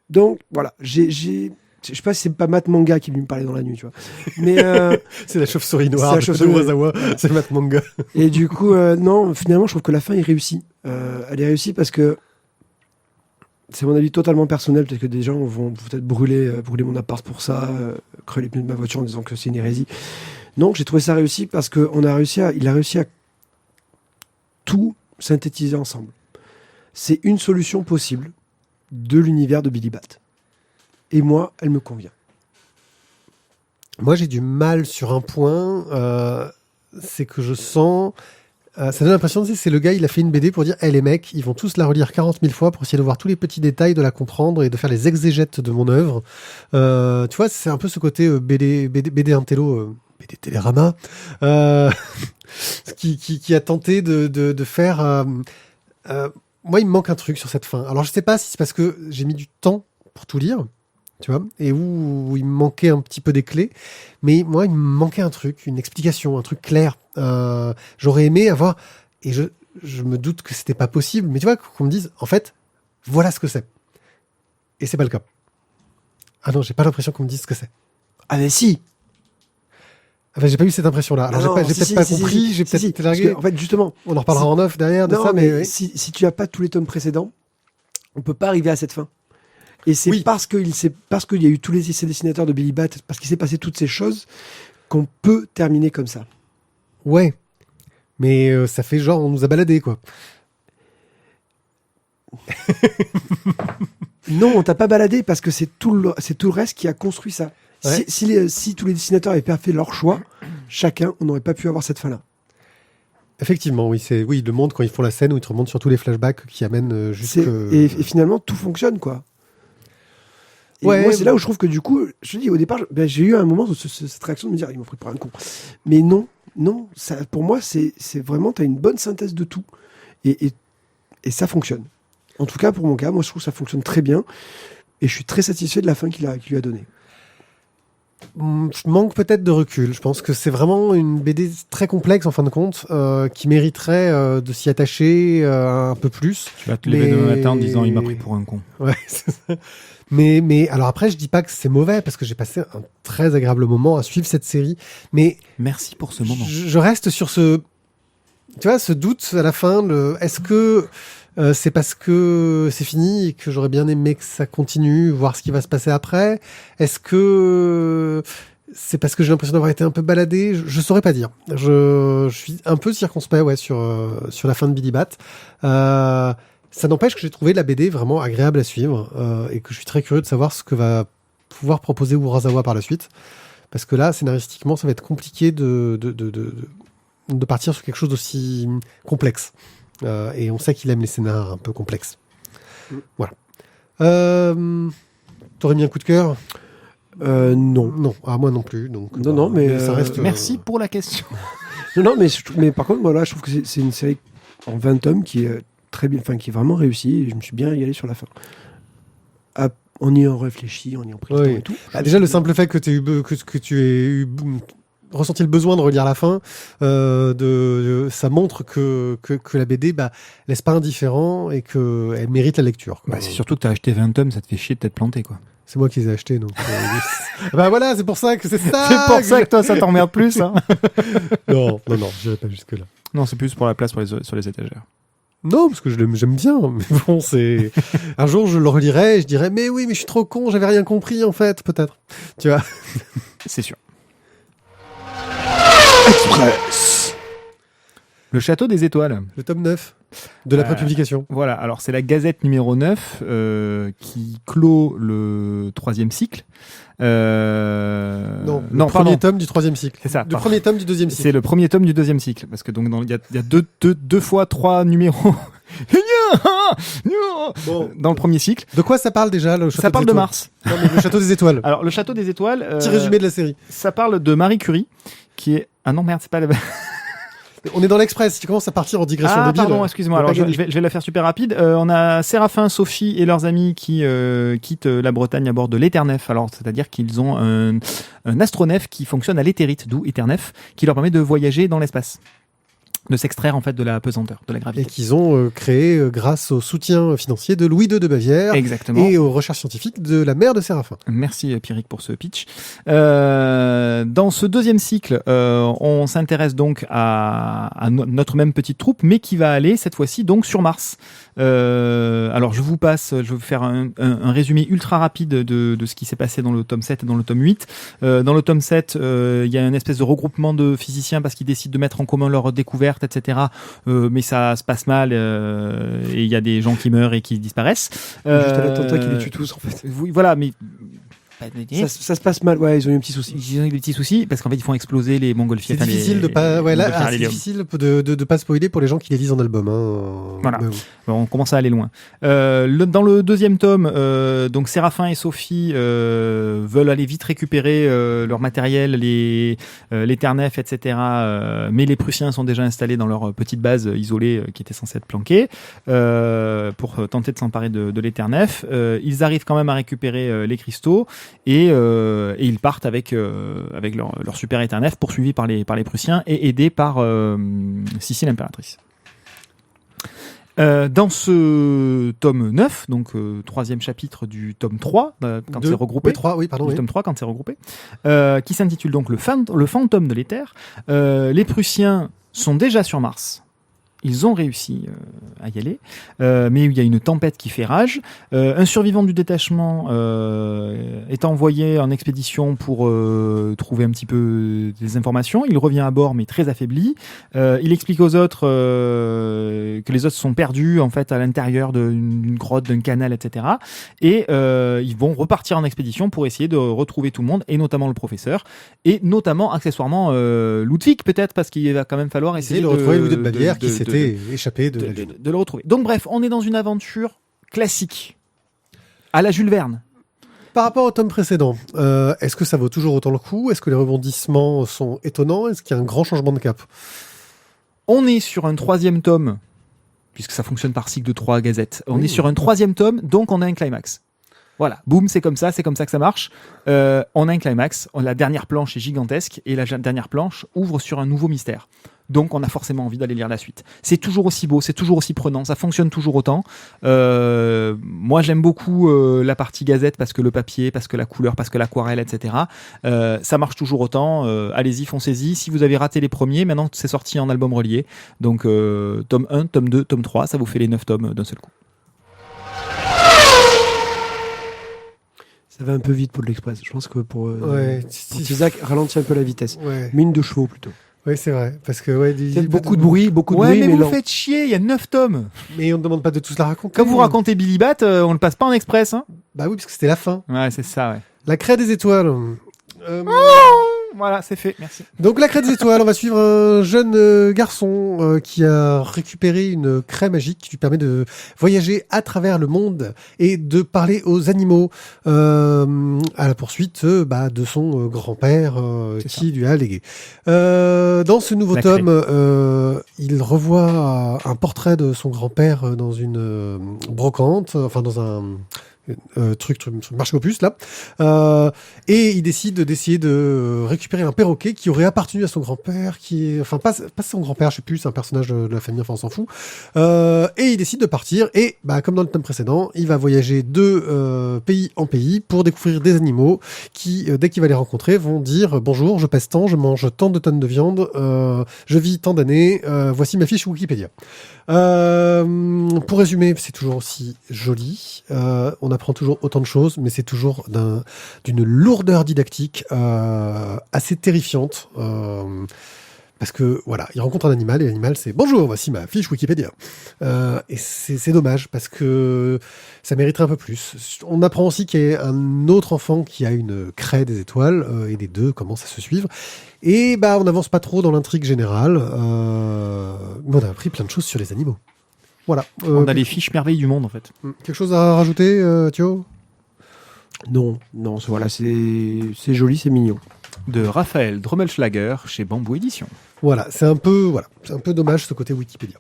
Donc, voilà, je sais pas si c'est pas Matt Manga qui est venu me parler dans la nuit, tu vois. Mais c'est la chauve-souris noire de Urasawa, c'est Matt Manga. Et du coup, non, finalement, je trouve que la fin est réussie. Elle est réussie parce que c'est mon avis totalement personnel. Peut-être que des gens vont peut-être brûler mon appart pour ça, crever les pneus de ma voiture en disant que c'est une hérésie. Non, j'ai trouvé ça réussi parce que il a réussi à tout synthétiser ensemble. C'est une solution possible de l'univers de Billy Bat. Et moi, elle me convient. Moi, j'ai du mal sur un point. C'est que je sens... ça donne l'impression que c'est le gars, il a fait une BD pour dire les mecs, ils vont tous la relire 40 000 fois pour essayer de voir tous les petits détails, de la comprendre et de faire les exégètes de mon œuvre. Tu vois, c'est un peu ce côté BD Intello, BD Télérama, qui a tenté de faire... moi, il me manque un truc sur cette fin. Alors, je sais pas si c'est parce que j'ai mis du temps pour tout lire, tu vois, et où il me manquait un petit peu des clés. Mais moi, il me manquait un truc, une explication, un truc clair. J'aurais aimé avoir... Et je me doute que c'était pas possible, mais tu vois, qu'on me dise, en fait, voilà ce que c'est. Et c'est pas le cas. Ah non, j'ai pas l'impression qu'on me dise ce que c'est. Ah mais si. Enfin, j'ai pas eu cette impression-là. Alors, j'ai peut-être pas compris, j'ai peut-être été largué. En fait, justement... On en reparlera en off derrière de ça, mais... Si tu as pas tous les tomes précédents, on peut pas arriver à cette fin. Et c'est parce qu'il y a eu tous ces dessinateurs de Billy Bat, parce qu'il s'est passé toutes ces choses, qu'on peut terminer comme ça. Ouais. Mais ça fait genre, on nous a baladé, quoi. Non, on t'a pas baladé, parce que c'est tout le reste qui a construit ça. Ouais. Si tous les dessinateurs avaient pas fait leur choix, chacun, on n'aurait pas pu avoir cette fin-là. Effectivement, oui, ils le montrent quand ils font la scène où ils te remontent sur tous les flashbacks qui amènent jusque... Et finalement, tout fonctionne, quoi. Et moi, c'est là où je trouve que du coup, je te dis, au départ, j'ai eu un moment de cette réaction de me dire, ils m'ont pris pour un con. Mais non, ça, pour moi, c'est vraiment, t'as une bonne synthèse de tout. Et ça fonctionne. En tout cas, pour mon cas, moi, je trouve que ça fonctionne très bien. Et je suis très satisfait de la fin qu'il lui a donnée. Je manque peut-être de recul. Je pense que c'est vraiment une BD très complexe en fin de compte, qui mériterait de s'y attacher un peu plus. Tu vas te lever demain matin en disant il m'a pris pour un con. Ouais, c'est ça. Mais alors après, je dis pas que c'est mauvais parce que j'ai passé un très agréable moment à suivre cette série. Mais merci pour ce moment. Je reste sur ce doute à la fin. Est-ce que c'est parce que c'est fini et que j'aurais bien aimé que ça continue, voir ce qui va se passer après? Est-ce que c'est parce que j'ai l'impression d'avoir été un peu baladé. Je saurais pas dire. Je suis un peu circonspect, ouais, sur la fin de Billy Bat. Ça n'empêche que j'ai trouvé la BD vraiment agréable à suivre et que je suis très curieux de savoir ce que va pouvoir proposer Urasawa par la suite. Parce que là, scénaristiquement, ça va être compliqué de partir sur quelque chose d'aussi complexe. Et on sait qu'il aime les scénars un peu complexes. Voilà. T'aurais mis un coup de cœur ? Non. Non, moi non plus. Donc, Non, mais ça reste. Merci pour la question. Non, mais par contre, moi, là, je trouve que c'est une série en 20 tomes qui est très bien, enfin, qui est vraiment réussie. Et je me suis bien régalé sur la fin. En y réfléchi, en y pris le temps et tout. Déjà, le simple fait que tu aies ressenti le besoin de relire la fin, ça montre que la BD laisse pas indifférent et qu'elle mérite la lecture. Quoi. C'est surtout que t'as acheté 20 tomes, ça te fait chier de t'être planté, quoi. C'est moi qui les ai achetés, donc. Voilà, c'est pour ça que c'est ça. C'est pour ça que toi, ça t'emmerde plus, hein. Non, j'irai pas jusque là. Non, c'est plus pour la place sur les étagères. Non, parce que j'aime bien, mais bon, c'est... Un jour, je le relirai et je dirais, mais oui, mais je suis trop con, j'avais rien compris, en fait, peut-être. Tu vois. C'est sûr. Express. Le Château des Étoiles. Le tome 9 de la prépublication. Voilà, alors c'est la Gazette numéro 9 qui clôt le 3e cycle. Non, premier tome du 3e cycle. C'est ça. Le premier tome du 2e cycle. C'est le premier tome du 2e cycle, parce que donc il y a deux fois 3 numéros Bon. dans le premier cycle. De quoi ça parle déjà, le Château Ça parle des de Étoiles Mars. Non, mais le Château des Étoiles. Alors le Château des Étoiles. Petit résumé de la série. Ça parle de Marie Curie, qui est... Ah non, merde, c'est pas la... On est dans l'Express, si tu commences à partir en digression Ah, débile. pardon, excuse-moi. Alors, je vais la faire super rapide. On a Séraphin, Sophie et leurs amis qui quittent la Bretagne à bord de l'Éternef. Alors, c'est-à-dire qu'ils ont un astronef qui fonctionne à l'éthérite, d'où Éternef, qui leur permet de voyager dans l'espace, de s'extraire en fait de la pesanteur, de la Et gravité. qu'ils ont créé grâce au soutien financier de Louis II de Bavière. Exactement. Et aux recherches scientifiques de la mère de Séraphin. Merci Pierrick pour ce pitch. Dans ce deuxième cycle, on s'intéresse donc à notre même petite troupe, mais qui va aller cette fois-ci donc sur Mars. Alors je vais vous faire un résumé ultra rapide de ce qui s'est passé dans le tome 7 et dans le tome 8. Dans le tome 7, il y a une espèce de regroupement de physiciens parce qu'ils décident de mettre en commun leurs découvertes, etc. Mais ça se passe mal et il y a des gens qui meurent et qui disparaissent. Juste à l'attentat qui les tue tous, en fait. Oui, voilà, mais... Ça se passe mal, ouais, ils ont eu un petit souci. Ils ont eu des petits soucis parce qu'en fait ils font exploser les montgolfières. C'est difficile de pas, c'est difficile de pas spoiler pour les gens qui les lisent en album. Voilà. Mais oui. On commence à aller loin. Dans le deuxième tome, donc Séraphin et Sophie veulent aller vite récupérer leur matériel, l'Éternef, etc. Mais les Prussiens sont déjà installés dans leur petite base isolée qui était censée être planquée pour tenter de s'emparer de l'Éternef. Ils arrivent quand même à récupérer les cristaux. Et ils partent avec leur super Éternef poursuivis par les Prussiens et aidés par Sissi l'impératrice. Dans ce tome 9, donc troisième chapitre du tome 3, quand c'est regroupé, tome 3 quand c'est regroupé, qui s'intitule donc le fantôme de l'éther, les Prussiens sont déjà sur Mars. Ils ont réussi à y aller, mais il y a une tempête qui fait rage. Un survivant du détachement est envoyé en expédition pour trouver un petit peu des informations. Il revient à bord, mais très affaibli. Il explique aux autres que les autres sont perdus en fait à l'intérieur d'une grotte, d'un canal, etc. Et ils vont repartir en expédition pour essayer de retrouver tout le monde, et notamment le professeur, et notamment accessoirement Ludwig peut-être, parce qu'il va quand même falloir essayer de retrouver Louis de Bavière qui s'était échappé de le retrouver. Donc bref, on est dans une aventure classique à la Jules Verne. Par rapport au tome précédent, est-ce que ça vaut toujours autant le coup ? Est-ce que les rebondissements sont étonnants ? Est-ce qu'il y a un grand changement de cap ? On est sur un troisième tome, puisque ça fonctionne par cycle de 3 gazettes. On est sur un troisième tome, donc on a un climax. Voilà, boum, c'est comme ça que ça marche. On a un climax, la dernière planche est gigantesque, et la dernière planche ouvre sur un nouveau mystère. Donc on a forcément envie d'aller lire la suite. C'est toujours aussi beau, c'est toujours aussi prenant, ça fonctionne toujours autant. Moi j'aime beaucoup la partie gazette parce que le papier, parce que la couleur, parce que l'aquarelle, etc. Ça marche toujours autant. Allez-y, foncez-y. Si vous avez raté les premiers, maintenant c'est sorti en album relié. Donc tome 1, tome 2, tome 3, ça vous fait les 9 tomes d'un seul coup. Ça va un peu vite pour de l'Express. Je pense que pour Ouais, Tizak, ralentit un peu la vitesse. Ouais, Mine de chevaux plutôt. ouais, c'est vrai. Parce que, ouais, Il y a beaucoup de bruit, mais vous lent. faites chier, il y a 9 tomes. Mais on ne demande pas de tous la raconter. Comme vous racontez Billy Bat, on le passe pas en express. Hein. Bah oui, parce que c'était la fin. Ouais, c'est ça, ouais. La craie des étoiles. Voilà, c'est fait, merci. Donc la craie des étoiles, on va suivre un jeune garçon qui a récupéré une craie magique qui lui permet de voyager à travers le monde et de parler aux animaux à la poursuite de son grand-père qui lui a légué. Dans ce nouveau La tome, il revoit un portrait de son grand-père dans une brocante, enfin dans un truc marché aux puces là, et il décide d'essayer de récupérer un perroquet qui aurait appartenu à son grand-père, pas son grand-père, je sais plus, c'est un personnage de la famille, enfin on s'en fout, et il décide de partir, et comme dans le tome précédent, il va voyager de pays en pays pour découvrir des animaux qui, dès qu'il va les rencontrer, vont dire bonjour, je pèse tant, je mange tant de tonnes de viande, je vis tant d'années, voici ma fiche Wikipédia. Pour résumer, c'est toujours aussi joli. On apprend toujours autant de choses, mais c'est toujours d'une lourdeur didactique assez terrifiante. Parce que voilà, il rencontre un animal et l'animal c'est bonjour, voici ma fiche Wikipédia. Et c'est dommage parce que ça mériterait un peu plus. On apprend aussi qu'il y a un autre enfant qui a une craie des étoiles et les deux commencent à se suivre. Et on n'avance pas trop dans l'intrigue générale, mais on a appris plein de choses sur les animaux. Voilà. On a les fiches merveilles du monde en fait. Quelque chose à rajouter, Thio ? Non, voilà, c'est joli, c'est mignon. De Raphaël Drommelschlager chez Bamboo Édition. Voilà, c'est un peu dommage ce côté Wikipédia.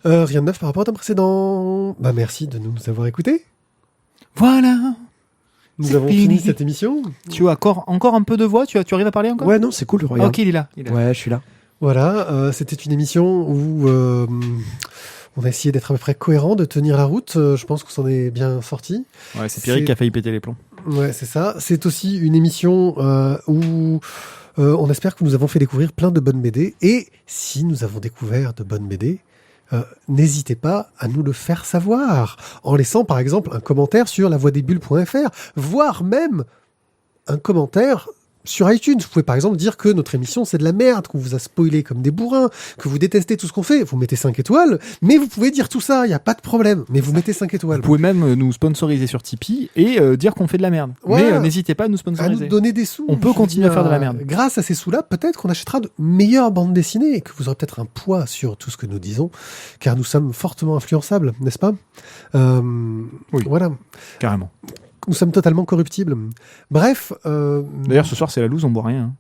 Rien de neuf par rapport au tome précédent. Merci de nous avoir écoutés. Voilà. Nous avons fini cette émission. Tu as encore un peu de voix, tu arrives à parler encore ? Ouais, non, c'est cool, regarde. Ok, il est là. Ouais, je suis là. Voilà, c'était une émission où on a essayé d'être à peu près cohérent, de tenir la route. Je pense qu'on s'en est bien sorti. Ouais, c'est Pierrick qui a failli péter les plombs. Ouais, c'est ça. C'est aussi une émission où on espère que nous avons fait découvrir plein de bonnes BD. Et si nous avons découvert de bonnes BD, n'hésitez pas à nous le faire savoir en laissant par exemple un commentaire sur lavoidesbulles.fr, voire même un commentaire sur iTunes. Vous pouvez par exemple dire que notre émission c'est de la merde, qu'on vous a spoilé comme des bourrins, que vous détestez tout ce qu'on fait. Vous mettez 5 étoiles, mais vous pouvez dire tout ça, il n'y a pas de problème. Mais vous mettez 5 étoiles. Vous pouvez même nous sponsoriser sur Tipeee et dire qu'on fait de la merde. Ouais. Mais n'hésitez pas à nous À sponsoriser. nous donner des sous. On peut continuer à faire de la merde. Grâce à ces sous-là, peut-être qu'on achètera de meilleures bandes dessinées et que vous aurez peut-être un poids sur tout ce que nous disons, car nous sommes fortement influençables, n'est-ce pas ? Oui. Voilà. Carrément. Nous sommes totalement corruptibles. Bref. D'ailleurs, ce soir, c'est la loose, on boit rien.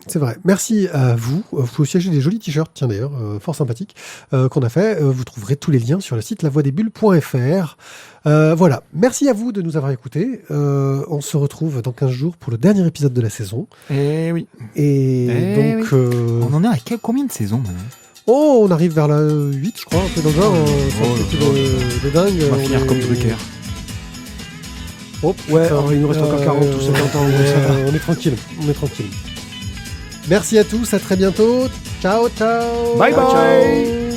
C'est vrai. Merci à vous. Vous pouvez aussi acheter des jolis t-shirts, tiens d'ailleurs, fort sympathiques, qu'on a fait. Vous trouverez tous les liens sur le site lavoidesbulles.fr. Voilà. Merci à vous de nous avoir écoutés. On se retrouve dans 15 jours pour le dernier épisode de la saison. Eh oui. Et donc... On en est à combien de saisons maintenant ? Oh, on arrive vers la 8, je crois, un peu dans le genre. C'est un truc de dingue. On va finir comme Drucker. Oh, Ouais, alors, il nous reste encore 40 ou 50 ans. Donc ça va. on est tranquille. Merci à tous, à très bientôt. Ciao, ciao. Bye, Ciao, bye. ciao.